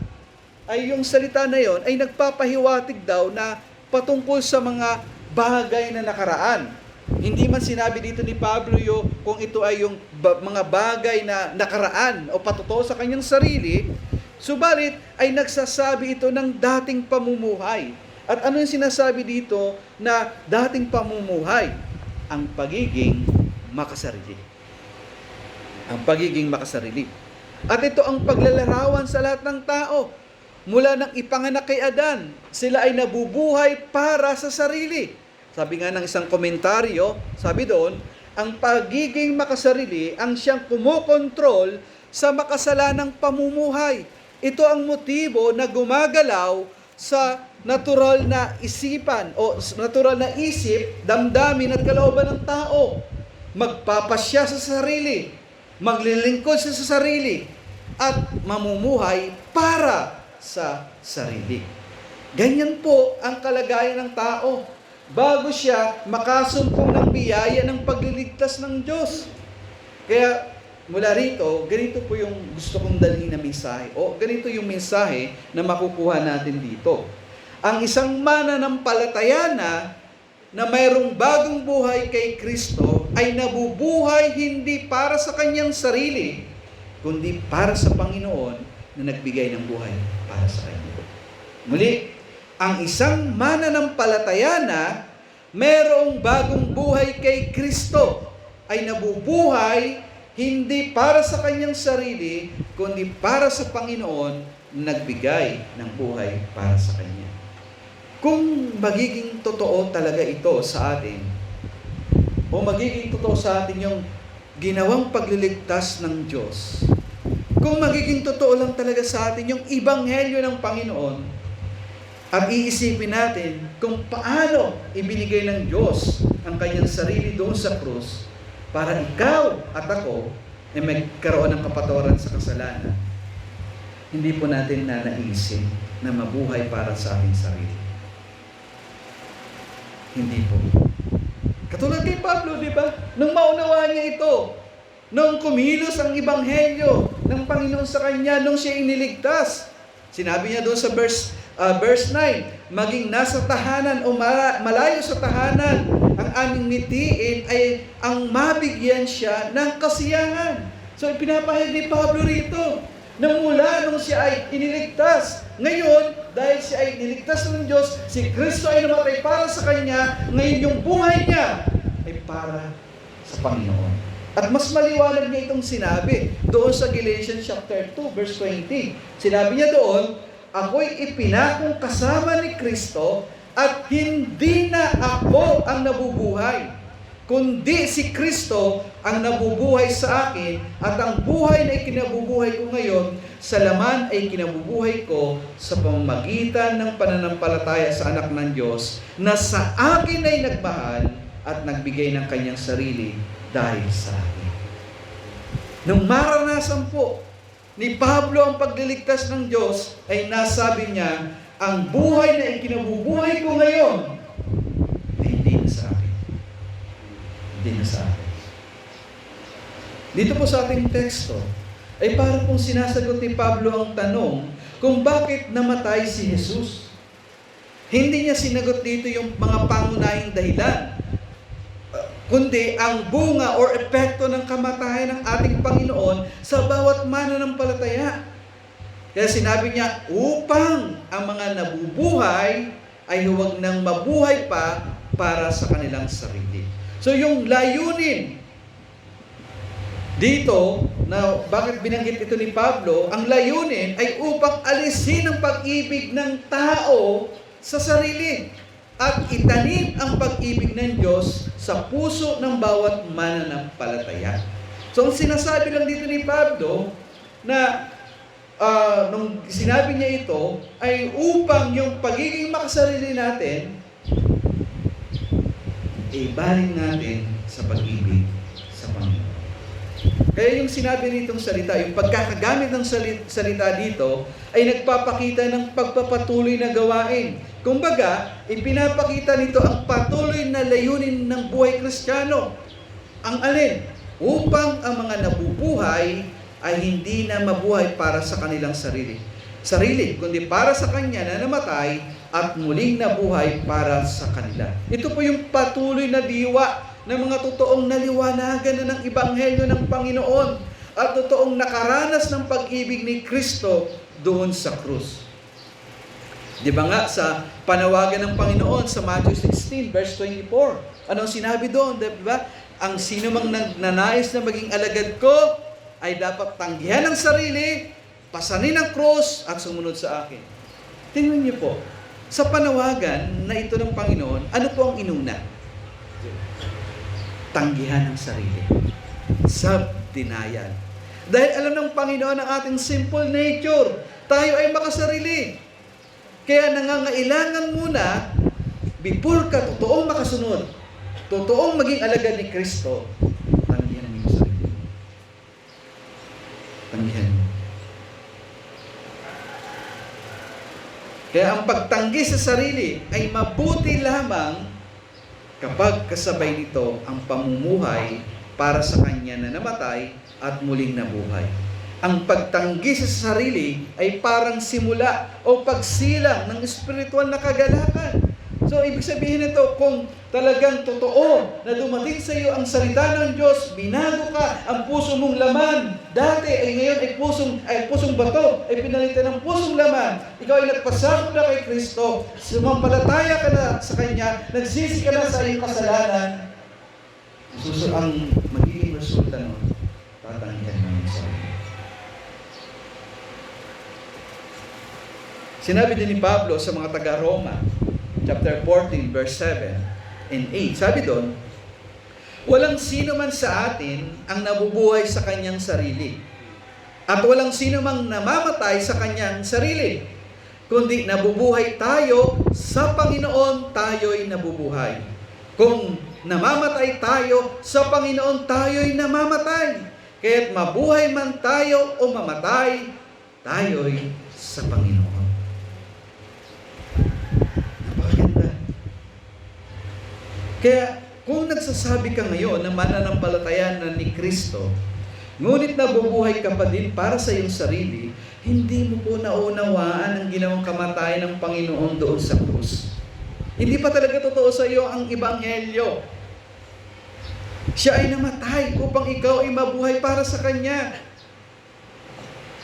C: ay yung salita na yon ay nagpapahiwatig daw na patungkol sa mga bagay na nakaraan. Hindi man sinabi dito ni Pablo kung ito ay yung mga bagay na nakaraan o patotoo sa kanyang sarili, subalit ay nagsasabi ito ng dating pamumuhay. At ano yung sinasabi dito na dating pamumuhay? Ang pagiging makasarili. Ang pagiging makasarili. At ito ang paglalarawan sa lahat ng tao. Mula nang ipanganak kay Adan, sila ay nabubuhay para sa sarili. Sabi nga ng isang komentaryo, sabi doon, ang pagiging makasarili ang siyang kumokontrol sa makasalanang pamumuhay. Ito ang motibo na gumagalaw sa natural na isipan o natural na isip, damdamin at kalooban ng tao. Magpapasya sa sarili, maglilingkod sa sarili, at mamumuhay para sa sarili. Ganyan po ang kalagayan ng tao bago siya makasumpong ng biyaya ng pagliligtas ng Diyos. Kaya mula rito, ganito po yung gusto kong dalhin na mensahe. O ganito yung mensahe na makukuha natin dito. Ang isang mananampalataya na mayroong bagong buhay kay Kristo ay nabubuhay hindi para sa kanyang sarili, kundi para sa Panginoon na nagbigay ng buhay para sa kanya. Muli, ang isang mananampalataya na mayroong bagong buhay kay Kristo ay nabubuhay hindi para sa kanyang sarili, kundi para sa Panginoon na nagbigay ng buhay para sa kanya. Kung magiging totoo talaga ito sa atin, o magiging totoo sa atin yung ginawang pagliligtas ng Diyos, kung magiging totoo lang talaga sa atin yung ebanghelyo ng Panginoon, at iisipin natin kung paano ibinigay ng Diyos ang kanyang sarili doon sa krus para ikaw at ako ay magkaroon ng kapatawaran sa kasalanan, hindi po natin nanaisip na mabuhay para sa ating sarili. Hindi po. Katulad kay Pablo, di ba? Nung maunawaan niya ito, nung kumilos ang ebanghelyo ng Panginoon sa kanya, nung siya iniligtas, sinabi niya doon sa verse 9, maging nasa tahanan o malayo sa tahanan, ang aming mitiin ay ang mabigyan siya ng kasiyahan. So, pinapahayag ni Pablo rito, na mula nung siya ay iniligtas, ngayon, dahil siya ay niligtas ng Diyos, si Kristo ay namatay para sa kanya, ngayon yung buhay niya ay para sa Panginoon. At mas maliwanag niya itong sinabi doon sa Galatians chapter 2, verse 20. Sinabi niya doon, ako'y ipinakong kasama ni Kristo at hindi na ako ang nabubuhay, kundi si Kristo ang nabubuhay sa akin, at ang buhay na ikinabubuhay ko ngayon, sa laman ay kinabubuhay ko sa pamamagitan ng pananampalataya sa anak ng Diyos na sa akin ay nagmahal at nagbigay ng kanyang sarili dahil sa akin. Nung maranasan po ni Pablo ang pagliligtas ng Diyos, ay nasabi niya, ang buhay na ikinabubuhay ko ngayon ay hindi na sa akin. Hindi na sa akin. Dito po sa ating teksto, ay para pong sinasagot ni Pablo ang tanong kung bakit namatay si Jesus. Hindi niya sinagot dito yung mga pangunahing dahilan, kundi ang bunga or epekto ng kamatayan ng ating Panginoon sa bawat mananampalataya. Kaya sinabi niya, upang ang mga nabubuhay ay huwag nang mabuhay pa para sa kanilang sarili. So yung layunin dito, na bakit binanggit ito ni Pablo, ang layunin ay upang alisin ang pag-ibig ng tao sa sarili at itanim ang pag-ibig ng Diyos sa puso ng bawat mananampalataya. So ang sinasabi lang dito ni Pablo na nung sinabi niya ito ay upang yung pagiging makasarili natin ibaling natin sa pag-ibig sa Panginoon. Kaya yung sinabi nitong salita, yung pagkakagamit ng salita dito, ay nagpapakita ng pagpapatuloy na gawain. Kumbaga, ipinapakita nito ang patuloy na layunin ng buhay Kristiyano. Ang alin? Upang ang mga nabubuhay ay hindi na mabuhay para sa kanilang sarili, kundi para sa Kanya na namatay at muling nabuhay para sa kanila. Ito po yung patuloy na diwa ng mga totoong naliwanagan na ng Ebanghelyo ng Panginoon at totoong nakaranas ng pag-ibig ni Kristo doon sa krus. Di ba nga sa panawagan ng Panginoon sa Matthew 16 verse 24, anong sinabi doon? Di ba? Ang sino mang nanais na maging alagad ko ay dapat tanggihan ang sarili, pasanin ang krus at sumunod sa akin. Tingnan niyo po, sa panawagan na ito ng Panginoon, ano po ang inuna? Tanggihan ang sarili. Self-denial. Dahil alam ng Panginoon ang ating simple nature. Tayo ay makasarili. Kaya nangangailangan muna, before ka totoong makasunod, totoong maging alagad ni Kristo, tanggihan mo yung sarili. Tanggihan mo. Kaya ang pagtanggi sa sarili ay mabuti lamang kapag kasabay nito ang pamumuhay para sa Kanya na namatay at muling nabuhay. Ang pagtanggi sa sarili ay parang simula o pagsilang ng espiritual na kagalakan. So, ibig sabihin nito, kung talagang totoo na dumating sa iyo ang salita ng Diyos, binago ka, ang puso mong laman, dati ay ngayon ay pusong bato, ay pinalitan ng pusong laman, ikaw ay nagpasakop na kay Kristo, sumampalataya ka na sa Kanya, nagsisi ka na sa iyong kasalanan, ang magiging resulta nun, tatanggihan mo yung sarili. Sinabi din ni Pablo sa mga taga-Roma, chapter 14, verse 7 and 8. Sabi doon, walang sino man sa atin ang nabubuhay sa kanyang sarili. At walang sino mang namamatay sa kanyang sarili. Kundi nabubuhay tayo sa Panginoon, tayo'y nabubuhay. Kung namamatay tayo sa Panginoon, tayo'y namamatay. Kaya't mabuhay man tayo o mamatay, tayo'y sa Panginoon. Kaya kung nagsasabi ka ngayon na mananampalataya na ni Kristo, ngunit nabubuhay ka pa din para sa iyong sarili, hindi mo po naunawaan ang ginawang kamatayan ng Panginoon doon sa krus. Hindi pa talaga totoo sa iyo ang Ebanghelyo. Siya ay namatay upang ikaw ay mabuhay para sa Kanya.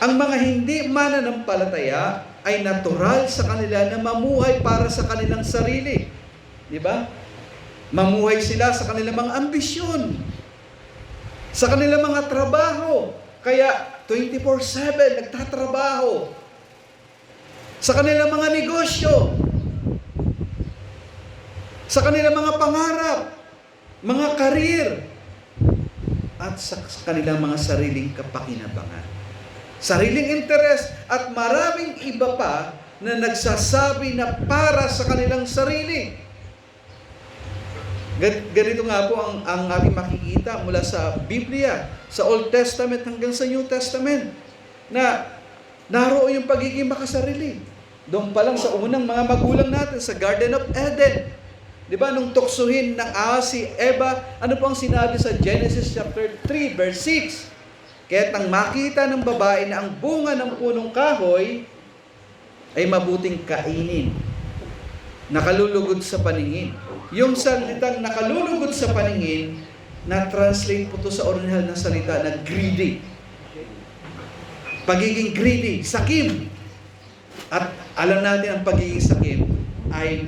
C: Ang mga hindi mananampalataya ay natural sa kanila na mamuhay para sa kanilang sarili. Di ba? Mamuhay sila sa kanilang mga ambisyon, sa kanilang mga trabaho. Kaya 24/7 nagtatrabaho. Sa kanilang mga negosyo, sa kanilang mga pangarap, mga karir, at sa kanilang mga sariling kapakinabangan. Sariling interes at maraming iba pa na nagsasabi na para sa kanilang sarili. Ganito nga po ang ating makikita mula sa Biblia, sa Old Testament hanggang sa New Testament, na naroon yung pagiging makasarili. Doon pa lang sa unang mga magulang natin, sa Garden of Eden. Di ba, nung tuksuhin ng si Eva, ano po ang sinabi sa Genesis chapter 3, verse 6? Kaya't nang makita ng babae na ang bunga ng punong kahoy ay mabuting kainin, nakalulugod sa paningin. Yung salitang nakalulugod sa paningin, na-translate po to sa original na salita na greedy. Pagiging greedy, sakim. At alam natin ang pagiging sakim ay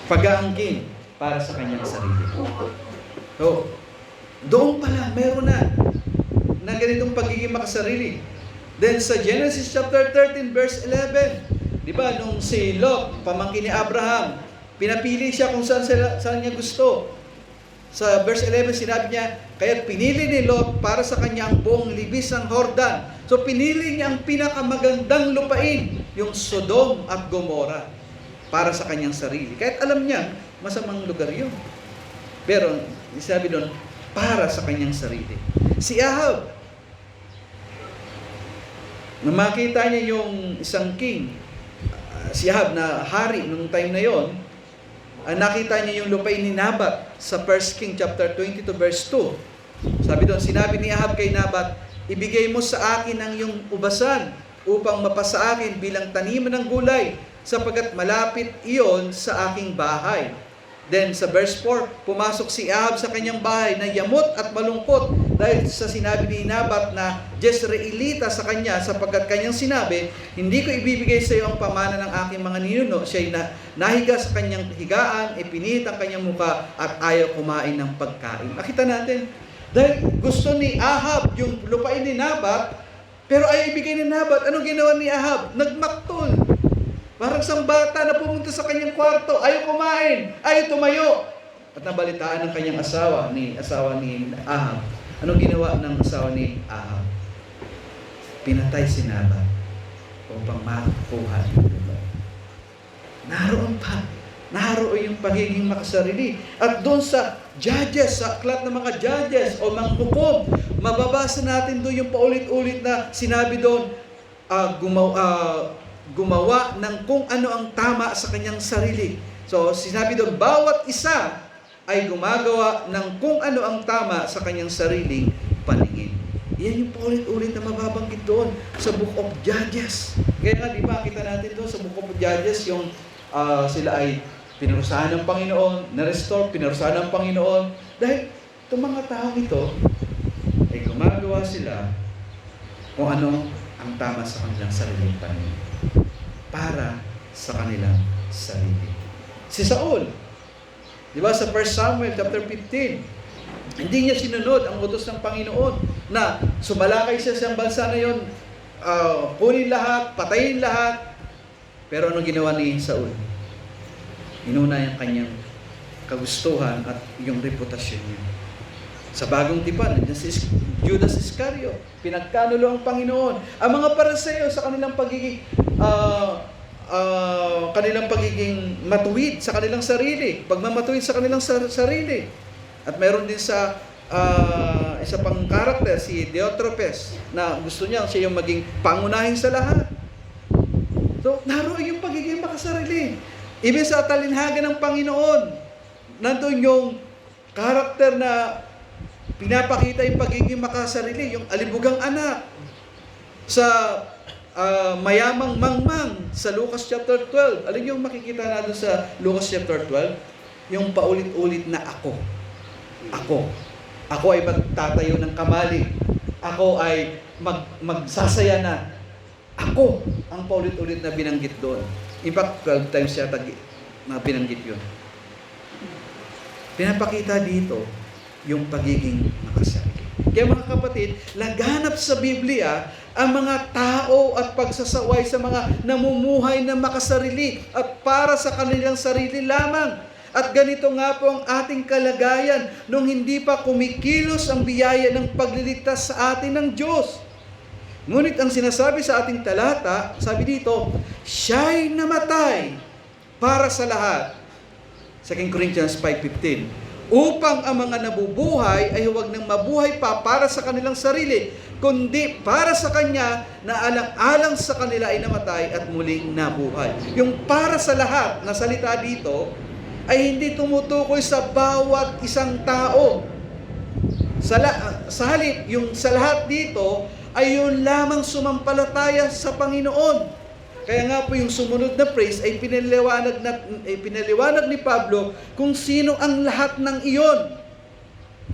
C: pag-aangkin para sa kanyang sarili. So, doon pala, meron na ganitong pagiging makasarili. Then sa Genesis chapter 13 verse 11, di ba, nung si Lot, pamangkin ni Abraham, pinapili siya kung saan niya gusto. Sa verse 11 sinabi niya, kaya pinili ni Lot para sa kanya ang buong libis ng Jordan. So pinili niya ang pinakamagandang lupain, yung Sodom at Gomorrah, para sa kanyang sarili. Kahit alam niya, masamang lugar yun. Pero, sabi doon, para sa kanyang sarili. Si Ahab, nung makita niya yung isang king, si Ahab na hari nung time na yon, nakita niya yung lupain ni Nabat sa 1 King chapter 22 verse 2. Sabi doon, sinabi ni Ahab kay Nabat, ibigay mo sa akin ang iyong ubasan upang mapasa akin bilang taniman ng gulay, sapagkat malapit iyon sa aking bahay. Then sa verse 4, pumasok si Ahab sa kanyang bahay na yamot at malungkot dahil sa sinabi ni Nabat na Jezreelita sa kanya, sapagkat kanyang sinabi, hindi ko ibibigay sa iyo ang pamana ng aking mga ninuno. Siya'y nahiga sa kanyang higaan, ipinit ang kanyang muka at ayaw kumain ng pagkain. Nakita natin, dahil gusto ni Ahab yung lupain ni Nabat, pero ayaw ibigay ni Nabat. Anong ginawa ni Ahab? Nagmaktol. Parang isang bata na pumunta sa kanyang kwarto, ayaw kumain, ayaw tumayo. At nabalitaan ng kanyang asawa ni Ahab. Anong ginawa ng asawa ni Ahab? Pinatay si Nabat upang makuha yung lupa. Naroon yung pagiging makasarili. At doon sa Judges, sa aklat ng mga Judges o mga hukom, mababasa natin doon yung paulit-ulit na sinabi doon, gumawa ng kung ano ang tama sa kanyang sarili. So, sinabi doon, bawat isa ay gumagawa ng kung ano ang tama sa kanyang sariling paningin. Yan yung paulit-ulit na mababanggit doon sa Book of Judges. Kaya nga, di ba, kita natin doon sa Book of Judges, yung sila ay pinarusahan ng Panginoon, na-restore, pinarusahan ng Panginoon. Dahil itong mga taong ito, ay gumagawa sila kung ano ang tama sa kanilang sariling paningin. Para sa kanilang sarili. Si Saul, di ba sa 1 Samuel chapter 15, hindi niya sinunod ang utos ng Panginoon na sumalakay siya sa bansa na yon, kunin lahat, patayin lahat. Pero anong ginawa ni Saul? Inuna yung kanyang kagustuhan at yung reputasyon niya. Sa bagong tipan, si Judas Iscariot, pinagkanulo ang Panginoon. Ang mga Pariseo sa kanilang pagiging matuwid sa kanilang sarili, pagmamatuwid sa kanilang sarili. At meron din sa isa pang karakter, si Diotrephes, na gusto niya siya yung maging pangunahin sa lahat. So, naroon yung pagiging makasarili. Ibig sa talinhaga ng Panginoon, nandun yung karakter na pinapakita yung pagiging makasarili, yung alibugang anak. Sa mayamang mangmang sa Lucas chapter 12. Alin yung makikita natin sa Lucas chapter 12? Yung paulit-ulit na ako. Ako. Ako ay magtatayo ng kamali. Ako ay magsasaya na. Ako ang paulit-ulit na binanggit doon. In fact, 12 times yata na binanggit yun. Pinapakita dito yung pagiging makasarili. Kaya mga kapatid, laganap sa Biblia ang mga tao at pagsasaway sa mga namumuhay na makasarili at para sa kanilang sarili lamang. At ganito nga po ang ating kalagayan nung hindi pa kumikilos ang biyaya ng pagliligtas sa atin ng Diyos. Ngunit ang sinasabi sa ating talata, sabi dito, siya'y namatay para sa lahat. 2 Corinthians 5:15. Upang ang mga nabubuhay ay huwag nang mabuhay pa para sa kanilang sarili, kundi para sa Kanya na alang-alang sa kanila ay namatay at muling nabuhay. Yung para sa lahat na salita dito ay hindi tumutukoy sa bawat isang tao. Sa halip, yung sa lahat dito ay yun lamang sumampalataya sa Panginoon. Kaya nga po yung sumunod na phrase ay pinaliwanag ni Pablo kung sino ang lahat ng iyon.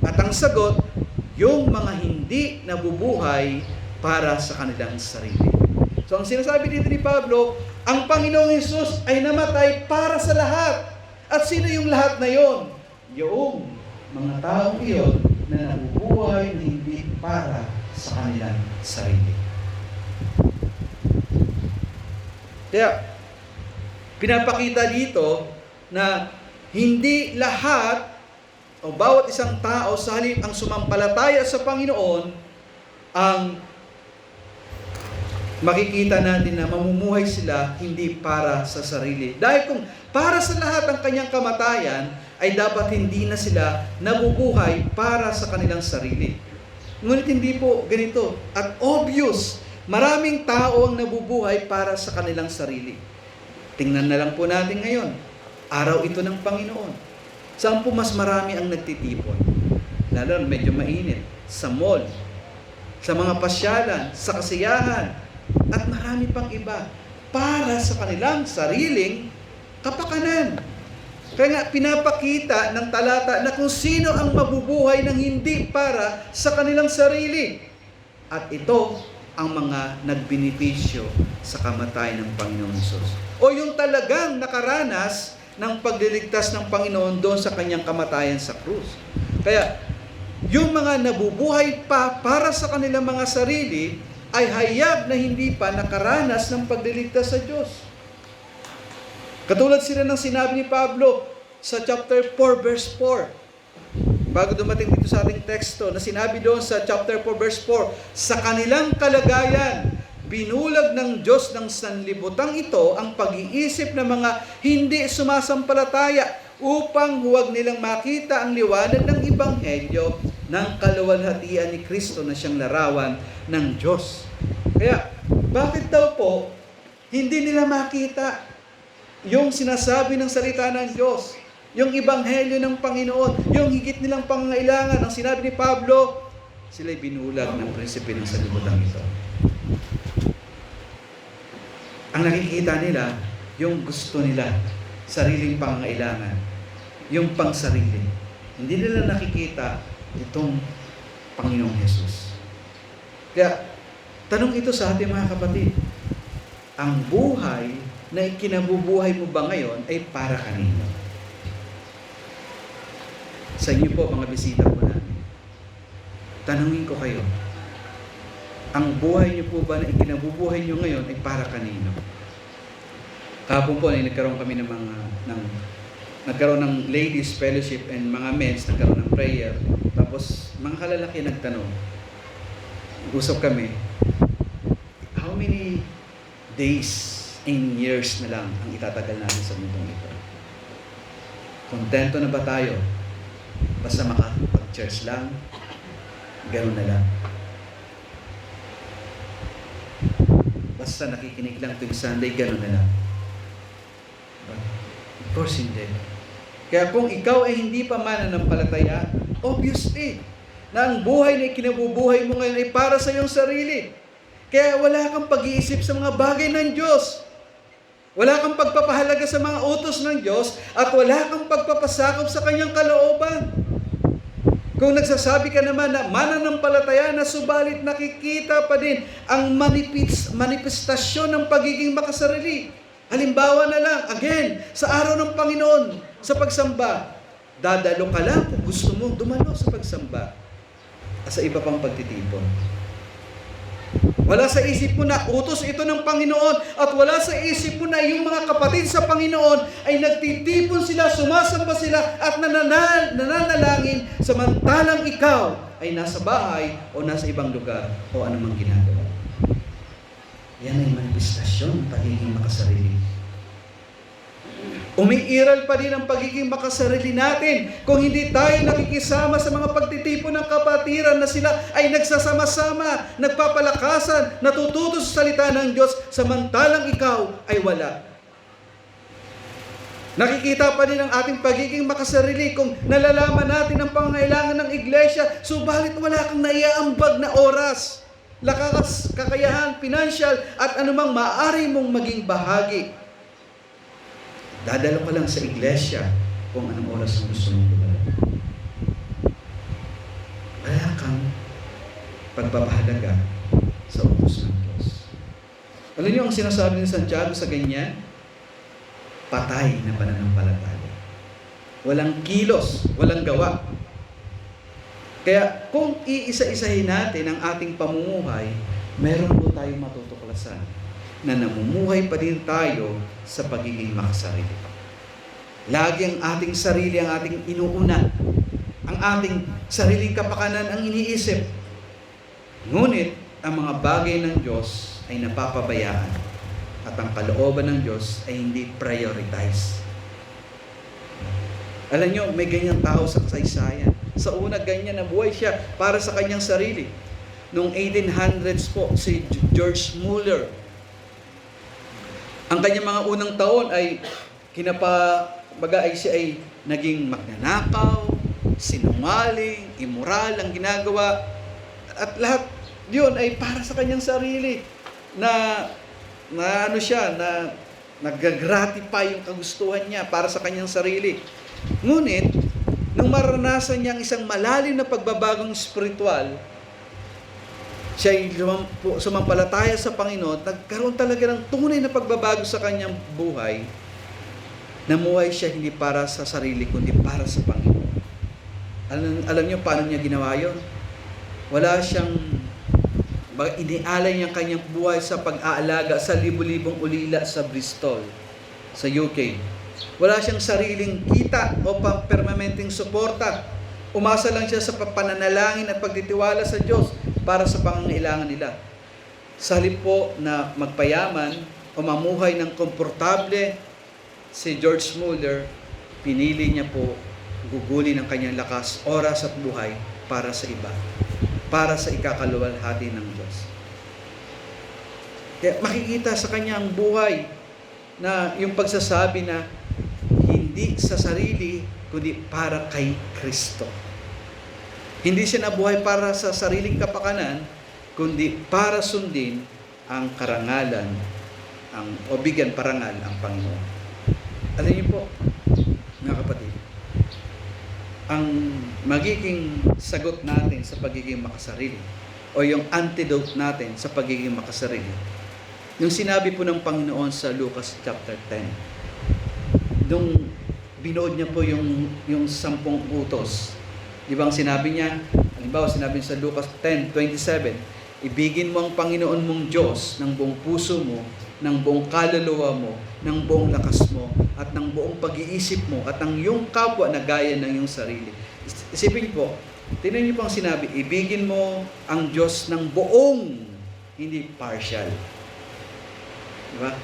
C: At ang sagot, yung mga hindi nabubuhay para sa kanilang sarili. So ang sinasabi dito ni Pablo, ang Panginoong Hesus ay namatay para sa lahat. At sino yung lahat na yon? Yung mga taong iyon na nabubuhay na hindi para sa kanilang sarili. Kaya, pinapakita dito na hindi lahat o bawat isang tao sa halip ang sumampalataya sa Panginoon ang makikita natin na mamumuhay sila hindi para sa sarili. Dahil kung para sa lahat ang kanyang kamatayan, ay dapat hindi na sila nabubuhay para sa kanilang sarili. Ngunit hindi po ganito. At obvious, maraming tao ang nabubuhay para sa kanilang sarili. Tingnan na lang po natin ngayon. Araw ito ng Panginoon. Saan po mas marami ang nagtitipon? Lalo medyo mainit. Sa mall, sa mga pasyalan, sa kasiyahan, at marami pang iba. Para sa kanilang sariling kapakanan. Kaya nga pinapakita ng talata na kung sino ang mabubuhay ng hindi para sa kanilang sarili. At ito ang mga nagbenepisyo sa kamatayan ng Panginoon Hesus. O yung talagang nakaranas ng pagliligtas ng Panginoon doon sa kanyang kamatayan sa krus. Kaya, yung mga nabubuhay pa para sa kanilang mga sarili ay hayag na hindi pa nakaranas ng pagliligtas sa Diyos. Katulad sila ng sinabi ni Pablo sa chapter 4 verse 4. Bago dumating dito sa ating teksto, na sinabi doon sa chapter 4 verse 4, sa kanilang kalagayan, binulag ng Diyos ng sanlibutang ito ang pag-iisip ng mga hindi sumasampalataya upang huwag nilang makita ang liwanag ng Ebanghelyo ng kaluwalhatian ni Kristo na siyang larawan ng Diyos. Kaya, bakit daw po Hindi nila makita yung sinasabi ng salita ng Diyos, yung ebanghelyo ng Panginoon, yung higit nilang pangangailangan. Ang sinabi ni Pablo, sila'y binulag ng prinsipe ng sanlibutan ito. Ang nakikita nila, yung gusto nila, sariling pangangailangan, yung pangsarili. Hindi nila nakikita itong Panginoong Hesus. Kaya, tanong ito sa ating mga kapatid, ang buhay na ikinabubuhay mo ba ngayon ay para kanino? Sa inyo po, mga bisita po namin, tanungin ko kayo, ang buhay niyo po ba na ikinabubuhay niyo ngayon ay para kanino? Kahapon po, nagkaroon kami nagkaroon ng ladies fellowship and mga men's, nagkaroon ng prayer. Tapos, mga kalalaki nagtanong, usap kami, how many days and years na lang ang itatagal natin sa mundong ito? Kontento na ba tayo? Basta makapag-church lang, gano'n na lang. Basta nakikinig lang tuwing Sunday, gano'n na lang. But, of course, hindi. Kaya kung ikaw ay hindi pa mananampalataya, obviously, na ang buhay na ikinabubuhay mo ngayon ay para sa iyong sarili. Kaya wala kang pag-iisip sa mga bagay ng Diyos. Wala kang pagpapahalaga sa mga utos ng Diyos at wala kang pagpapasakop sa kanyang kalooban. Kung nagsasabi ka naman na mananampalataya na subalit nakikita pa din ang manifestasyon ng pagiging makasarili. Halimbawa na lang, again, sa araw ng Panginoon, sa pagsamba, dadalo ka lang kung gusto mo dumalo sa pagsamba at sa iba pang pagtitipon. Wala sa isip mo na utos ito ng Panginoon at wala sa isip mo na yung mga kapatid sa Panginoon ay nagtitipon sila, sumasamba sila at nananalangin samantalang ikaw ay nasa bahay o nasa ibang lugar o anumang ginagawa. Yan ay manifestasyon ng pagiging makasarili. Umiiral pa din ang pagiging makasarili natin kung hindi tayo nakikisama sa mga pagtitipon ng kapatiran na sila ay nagsasama-sama, nagpapalakasan, natututo sa salita ng Diyos samantalang ikaw ay wala. Nakikita pa din ang ating pagiging makasarili kung nalalaman natin ang pangangailangan ng iglesia, subalit wala kang naiaambag na oras, lakas, kakayahan, pinansyal at anumang maaari mong maging bahagi. Dadalo ka lang sa iglesia kung anong oras ang gusto mong dumalo. Wala kang pagpapahalaga sa utos ng Diyos. Alam niyo ang sinasabi ni Santiago sa ganyan? Patay na pananampalataya. Walang kilos, walang gawa. Kaya kung iisa-isahin natin ang ating pamumuhay, meron po tayong matutuklasan na namumuhay pa din tayo sa pagiging makasarili. Lagi ang ating sarili ang ating inuuna. Ang ating sariling kapakanan ang iniisip. Ngunit, ang mga bagay ng Diyos ay napapabayaan at ang kalooban ng Diyos ay hindi prioritize. Alam nyo, may ganyang tao sa kasaysayan. Sa una, ganyan na buhay siya para sa kanyang sarili. Noong 1800s po, si George Mueller, ang kanyang mga unang taon ay siya ay naging magnanakaw, sinungaling, immoral ang ginagawa. At lahat yun ay para sa kanyang sarili na nag-gratify yung kagustuhan niya para sa kanyang sarili. Ngunit, nung maranasan niya ang isang malalim na pagbabagong spiritual, siya ay sumampalataya sa Panginoon, nagkaroon talaga ng tunay na pagbabago sa kanyang buhay. Namuhay siya hindi para sa sarili, kundi para sa Panginoon. Alam niyo paano niya ginawa yun? Wala siyang, inialay niya kanyang buhay sa pag-aalaga sa libu-libong ulila sa Bristol, sa UK. Wala siyang sariling kita o permanenteng suporta. Umasa lang siya sa pananalangin at pagtitiwala sa Diyos para sa pangangailangan nila. Sa halip po na magpayaman o mamuhay ng komportable, si George Mueller, pinili niya po gugulin ang kanyang lakas, oras at buhay para sa iba, para sa ikakaluwalhati ng Diyos. Kaya makikita sa kanyang buhay na yung pagsasabi na hindi sa sarili, kundi para kay Kristo. Hindi siya nabuhay para sa sariling kapakanan, kundi para sundin ang karangalan, o bigyan parangal ang Panginoon. Alam niyo po, mga kapatid, ang magiging sagot natin sa pagiging makasarili, o yung antidote natin sa pagiging makasarili, yung sinabi po ng Panginoon sa Lucas chapter 10, nung binood niya po yung 10 utos. Di ba ang sinabi niya? Halimbawa, sinabi niya sa Lucas 10:27, ibigin mo ang Panginoon mong Diyos ng buong puso mo, ng buong kaluluwa mo, ng buong lakas mo, at ng buong pag-iisip mo, at ng iyong kapwa na gaya ng iyong sarili. Isipin po, tingnan niyo po ang sinabi, ibigin mo ang Diyos ng buong, hindi partial. Di ba?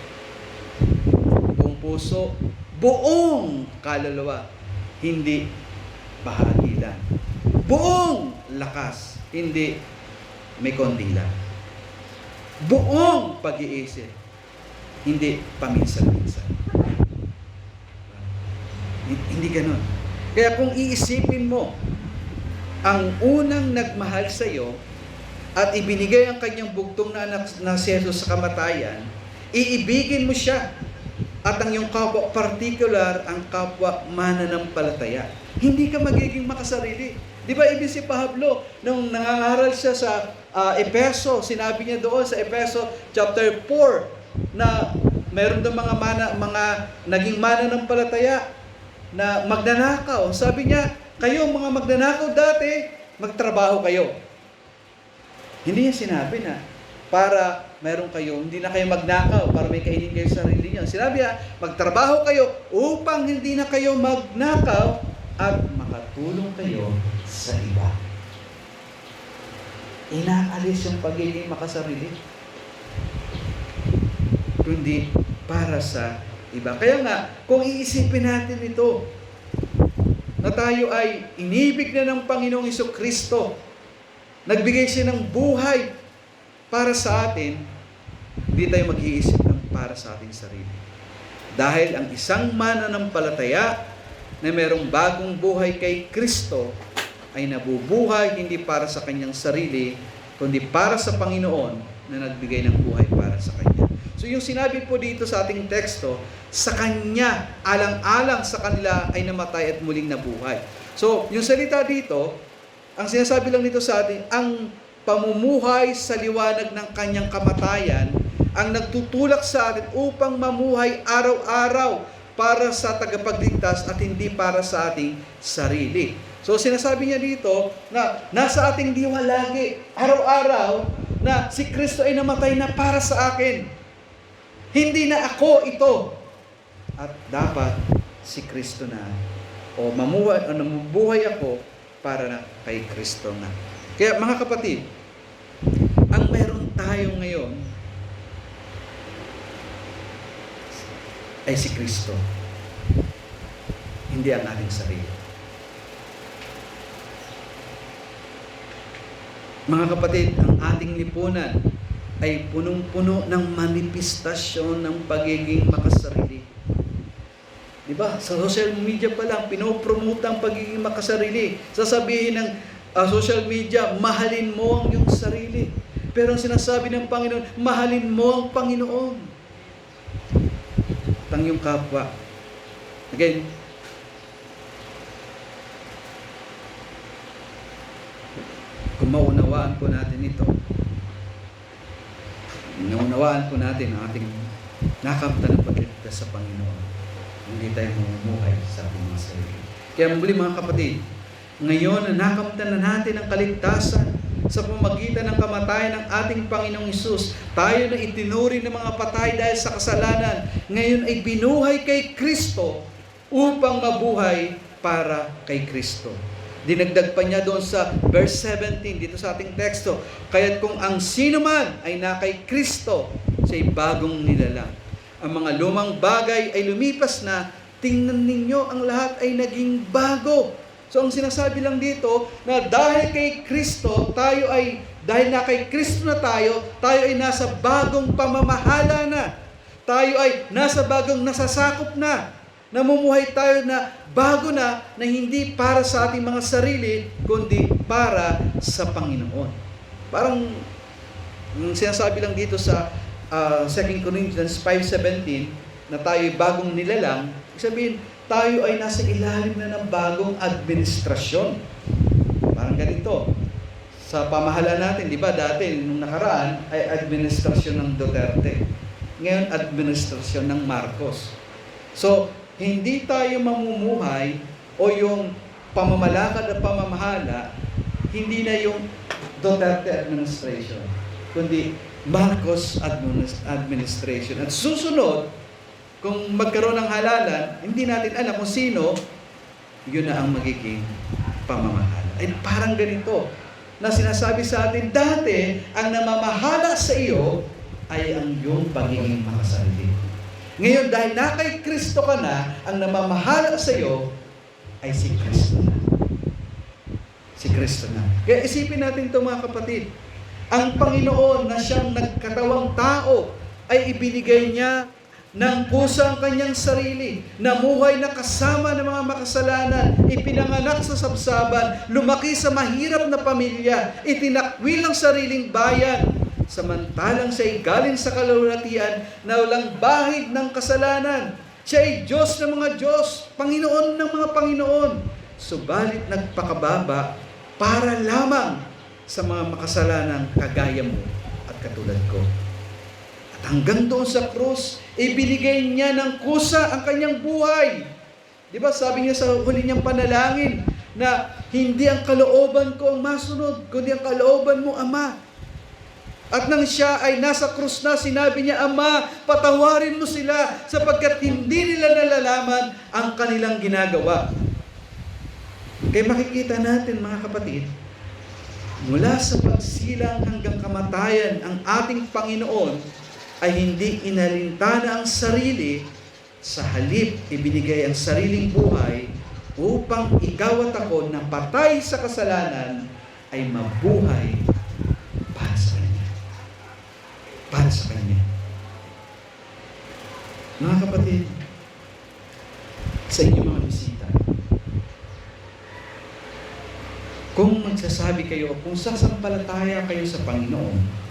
C: Buong puso, buong kaluluwa, hindi bahagi lang. Buong lakas, hindi may kondilan. Buong pag-iisip, hindi paminsan-minsan. Hindi ganon. Kaya kung iisipin mo, ang unang nagmahal sa iyo at ibinigay ang kanyang bugtong na anak na si Jesus sa kamatayan, iibigin mo siya at ang iyong kapwa, particular ang kapwa mananampalataya. Hindi ka magiging makasarili. Di ba ibig si Pablo, nung nangangaral siya sa Epeso, sinabi niya doon sa Epeso chapter 4 na meron doon mga naging mananampalataya na magnanakaw. Sabi niya, kayo mga magnanakaw dati, magtrabaho kayo. Hindi niya sinabi na para meron kayo, hindi na kayo magnakaw, para may kainin kayo sa sarili niyo. Sinabi niya, magtrabaho kayo upang hindi na kayo magnakaw at makatulong kayo sa iba. Inaalis yung pagiging makasarili, kundi para sa iba. Kaya nga, kung iisipin natin ito, na tayo ay inibig na ng Panginoong Jesucristo, nagbigay siya ng buhay para sa atin, hindi tayo mag-iisip ng para sa ating sarili. Dahil ang isang mananampalataya na merong bagong buhay kay Kristo ay nabubuhay hindi para sa kanyang sarili, kundi para sa Panginoon na nagbigay ng buhay para sa kanya. So yung sinabi po dito sa ating teksto, sa kanya, alang-alang sa kanila ay namatay at muling nabuhay. So yung salita dito, ang sinasabi lang dito sa atin, ang pamumuhay sa liwanag ng kanyang kamatayan, ang nagtutulak sa atin upang mamuhay araw-araw para sa tagapagligtas at hindi para sa ating sarili. So sinasabi niya dito na nasa ating diwa lagi, araw-araw, na si Kristo ay namatay na para sa akin. Hindi na ako ito. At dapat si Kristo na, o mamubuhay ako para na kay Kristo na. Kaya mga kapatid, ang meron tayo ngayon ay si Kristo. Hindi ang ating sarili. Mga kapatid, ang ating lipunan ay punong-puno ng manifestasyon ng pagiging makasarili. Diba? Sa social media pa lang, pinopromote ang pagiging makasarili. Sasabihin ng social media, mahalin mo ang iyong sarili. Pero ang sinasabi ng Panginoon, mahalin mo ang Panginoon. At ang iyong kapwa. Again, kung maunawaan po natin ito, naunawaan po natin ang ating nakamtan ng pagligtas sa Panginoon, hindi tayo mamumuhay sa ating mga sarili. Kaya muli mga kapatid, ngayon na nakamtan na natin ang kaligtasan sa pamamagitan ng kamatayan ng ating Panginoong Hesus, tayo na itinuri ng mga patay dahil sa kasalanan, ngayon ay binuhay kay Kristo upang mabuhay para kay Kristo. Dinagdag pa niya doon sa verse 17 dito sa ating teksto, kaya't kung ang sino man ay na kay Kristo, siya'y bagong nilalang. Ang mga lumang bagay ay lumipas na, tingnan ninyo, ang lahat ay naging bago. So ang sinasabi lang dito na dahil kay Kristo, dahil na kay Kristo na tayo ay nasa bagong pamamahala na. Tayo ay nasa bagong nasasakop na. Namumuhay tayo na bago na hindi para sa ating mga sarili, kundi para sa Panginoon. Parang sinasabi lang dito sa 2 Corinthians 5:17 na tayo ay bagong nilalang, sabihin, tayo ay nasa ilalim na ng bagong administrasyon. Parang ganito. Sa pamahalaan natin, di ba, dati, nung nakaraan, ay administrasyon ng Duterte. Ngayon, administrasyon ng Marcos. So, hindi tayo mamumuhay o yung pamamalakad at pamamahala, hindi na yung Duterte administration, kundi Marcos administration. At susunod, kung magkaroon ng halalan, hindi natin alam kung sino, yun na ang magiging pamamahala. Ay parang ganito, na sinasabi sa atin, dati, ang namamahala sa iyo ay ang iyong pagiging makasarili. Ngayon, dahil na kay Kristo ka na, ang namamahala sa iyo ay si Kristo na. Si Kristo na. Kaya isipin natin ito, mga kapatid. Ang Panginoon na siyang nagkatawang tao ay ibinigay niya ng pusa ang kanyang sarili, namuhay na kasama ng mga makasalanan, ipinanganak sa sabsaban, lumaki sa mahirap na pamilya, itinakwil ang sariling bayan, samantalang siya ay galing sa kalulatian na walang bahid ng kasalanan. Siya ay Diyos ng mga Diyos, Panginoon ng mga Panginoon, subalit nagpakababa para lamang sa mga makasalanang kagaya mo at katulad ko. At hanggang doon sa krus, ibinigay niya ng kusa ang kanyang buhay. Di ba sabi niya sa huli niyang panalangin na hindi ang kalooban ko ang masunod, kundi ang kalooban mo, Ama. At nang siya ay nasa krus na, sinabi niya, Ama, patawarin mo sila sapagkat hindi nila nalalaman ang kanilang ginagawa. Kaya makikita natin, mga kapatid, mula sa pagsilang hanggang kamatayan, ang ating Panginoon ay hindi inalintana ang sarili, sa halip ibinigay ang sariling buhay upang ikaw at ako na patay sa kasalanan ay mabuhay para sa Kanya. Para sa Kanya. Mga kapatid, sa inyong mga bisita, kung magsasabi kayo, kung sasampalataya kayo sa Panginoon,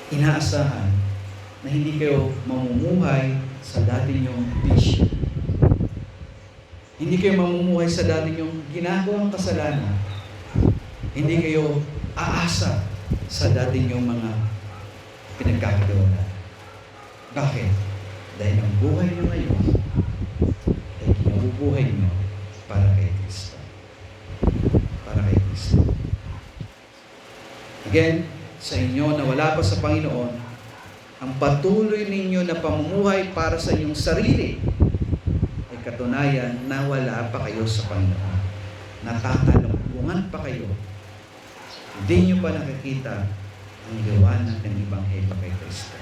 C: inaasahan na hindi kayo mamumuhay sa dati niyong bisyo. Hindi kayo mamumuhay sa dati niyong ginagawang kasalanan. Hindi kayo aasa sa dati niyong mga pinagkakagawa. Bakit? Dahil ang buhay niyo ngayon ay kinabubuhay niyo para kay Kristo. Para kay Kristo. Again, sa inyo na wala pa sa Panginoon, ang patuloy ninyo na pamumuhay para sa inyong sarili ay katunayan na wala pa kayo sa Panginoon. Natatalungkungan pa kayo. Hindi nyo pa nakikita ang liwanag ng Ebanghelyo kay Kristo.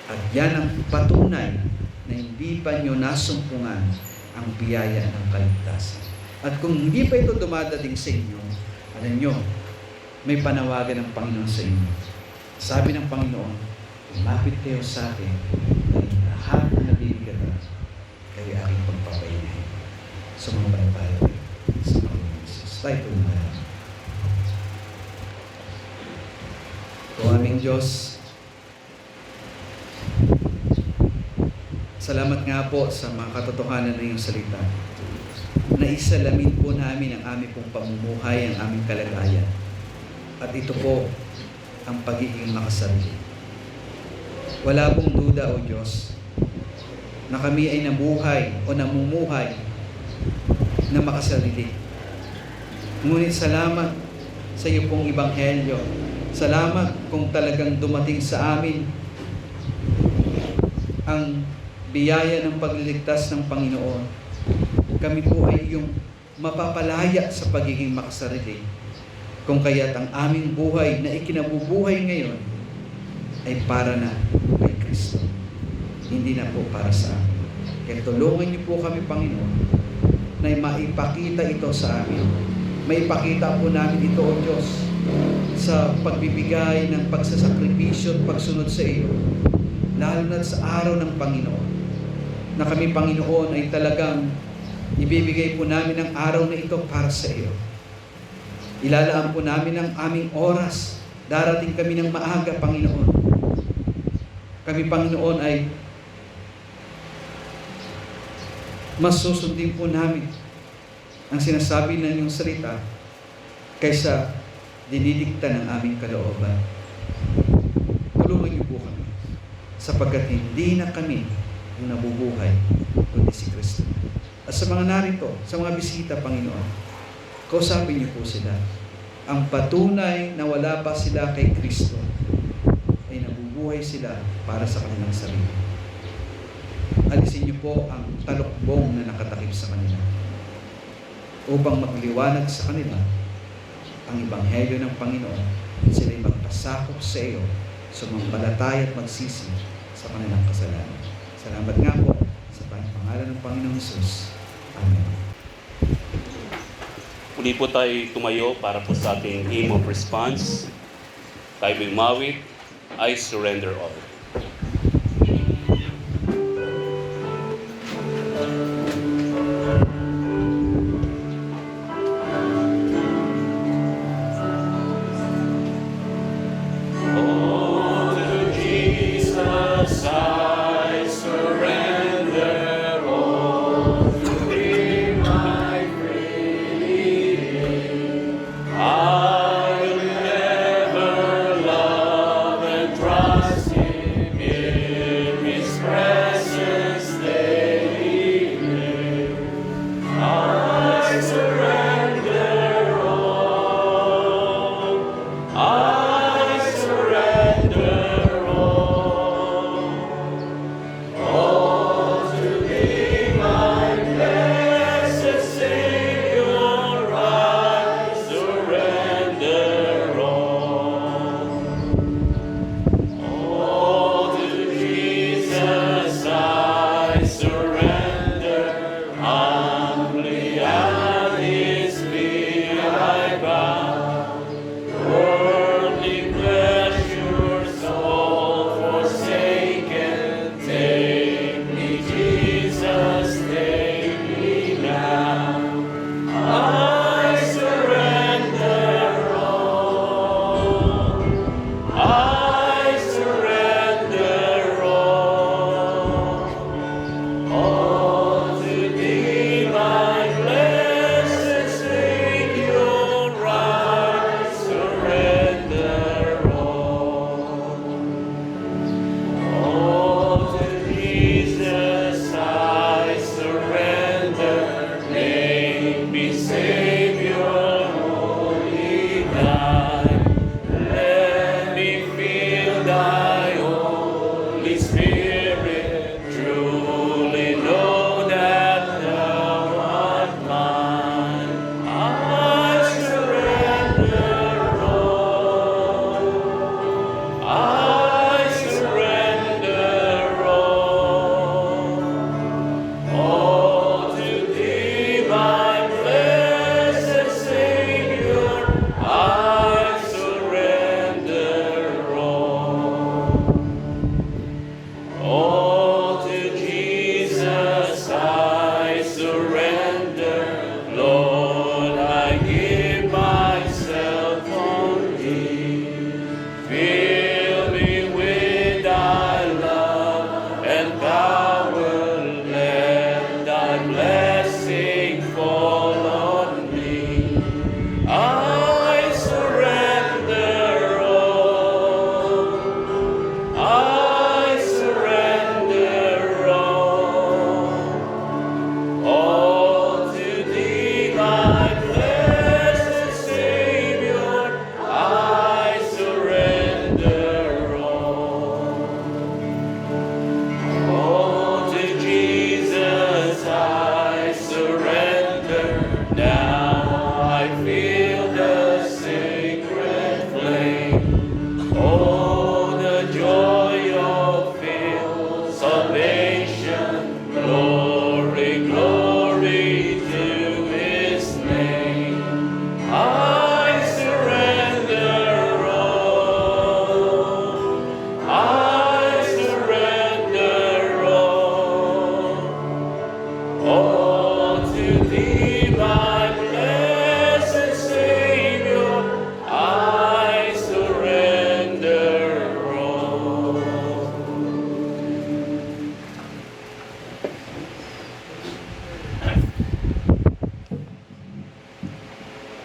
C: At yan ang patunay na hindi pa nyo nasumpungan ang biyaya ng kaligtasan. At kung hindi pa ito dumadating sa inyo, alam nyo, may panawagan ng Panginoon sa inyo. Sabi ng Panginoon, lumapit kayo sa akin, dahil lahat na nabibigatan, kayo aking pagpapainahin. Sumampalataya sa Panginoon Jesus. Tayo po naman. O aming Diyos, salamat nga po sa mga katotohanan ng iyong salita. Naisalamin po namin ang aming pong pamumuhay, ang aming kalagayan. At ito po ang pagiging makasarili. Wala pong duda, O Diyos, na kami ay nabuhay o namumuhay na makasarili. Ngunit salamat sa iyo pong Ebanghelyo. Salamat kung talagang dumating sa amin ang biyaya ng pagliligtas ng Panginoon. Kami po ay yung mapapalaya sa pagiging makasarili. Kung kaya't ang aming buhay na ikinabubuhay ngayon ay para na kay Kristo. Hindi na po para sa amin. Kaya tulungan niyo po kami, Panginoon, na maipakita ito sa amin. Maipakita po namin ito, O Diyos, sa pagbibigay ng pagsasakripisyo at pagsunod sa iyo, lalo na sa araw ng Panginoon, na kami, Panginoon, ay talagang ibibigay po namin ang araw na ito para sa iyo. Ilalaan po namin ang aming oras. Darating kami ng maaga, Panginoon. Kami, Panginoon, ay mas susundin po namin ang sinasabi ng iyong salita kaysa dinidikta ng aming kalooban. Tulungan niyo po kami, sapagkat hindi na kami yung nabubuhay, kundi si Kristo. At sa mga narito, sa mga bisita, Panginoon, kausapin niyo po sila. Ang patunay na wala pa sila kay Kristo ay nabubuhay sila para sa kanilang sarili. Alisin niyo po ang talukbong na nakatakip sa kanila upang magliwanag sa kanila ang Ebanghelyo ng Panginoon at sila'y magpasakop sa iyo, sumampalataya at magsisi sa kanilang kasalanan. Salamat nga po sa pangalan ng Panginoong Hesus. Amen.
A: Muli po tayo tumayo para po sa ating hymn of response. Tayo mawit, I surrender all.
D: Trust in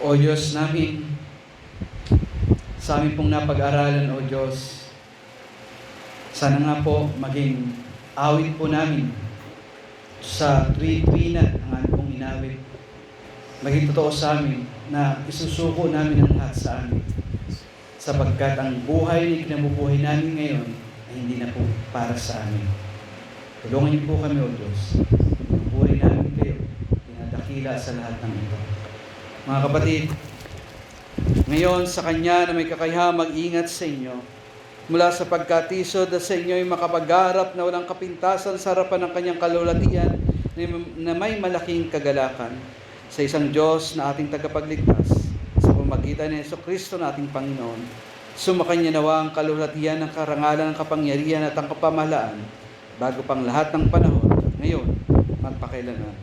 C: O Diyos namin, sa amin pong napag-aralan, O Diyos, sana nga po maging awit po namin sa tuwi-tuwinan ang aming pong inawit. Maging totoo sa amin na isusuko namin ang lahat sa amin. Sapagkat ang buhay na kinabubuhay namin ngayon ay hindi na po para sa amin. Tulungan niyo po kami, O Diyos. Buhay namin kayo, pinadakila sa lahat ng ito. Mga kapatid, ngayon sa Kanya na may kakayahang mag-ingat sa inyo, mula sa pagkatisod at sa inyo ay makapag-harap na walang kapintasan sa harapan ng Kanyang kalulatian na may malaking kagalakan sa isang Diyos na ating tagapagligtas sa pamagitan ni Jesucristo na ating Panginoon. Sumakanya nawa ang kalulatian ng karangalan, ng kapangyarihan at ang kapamahalaan bago pang lahat ng panahon, ngayon, magpakailanman.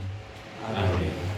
C: Amen.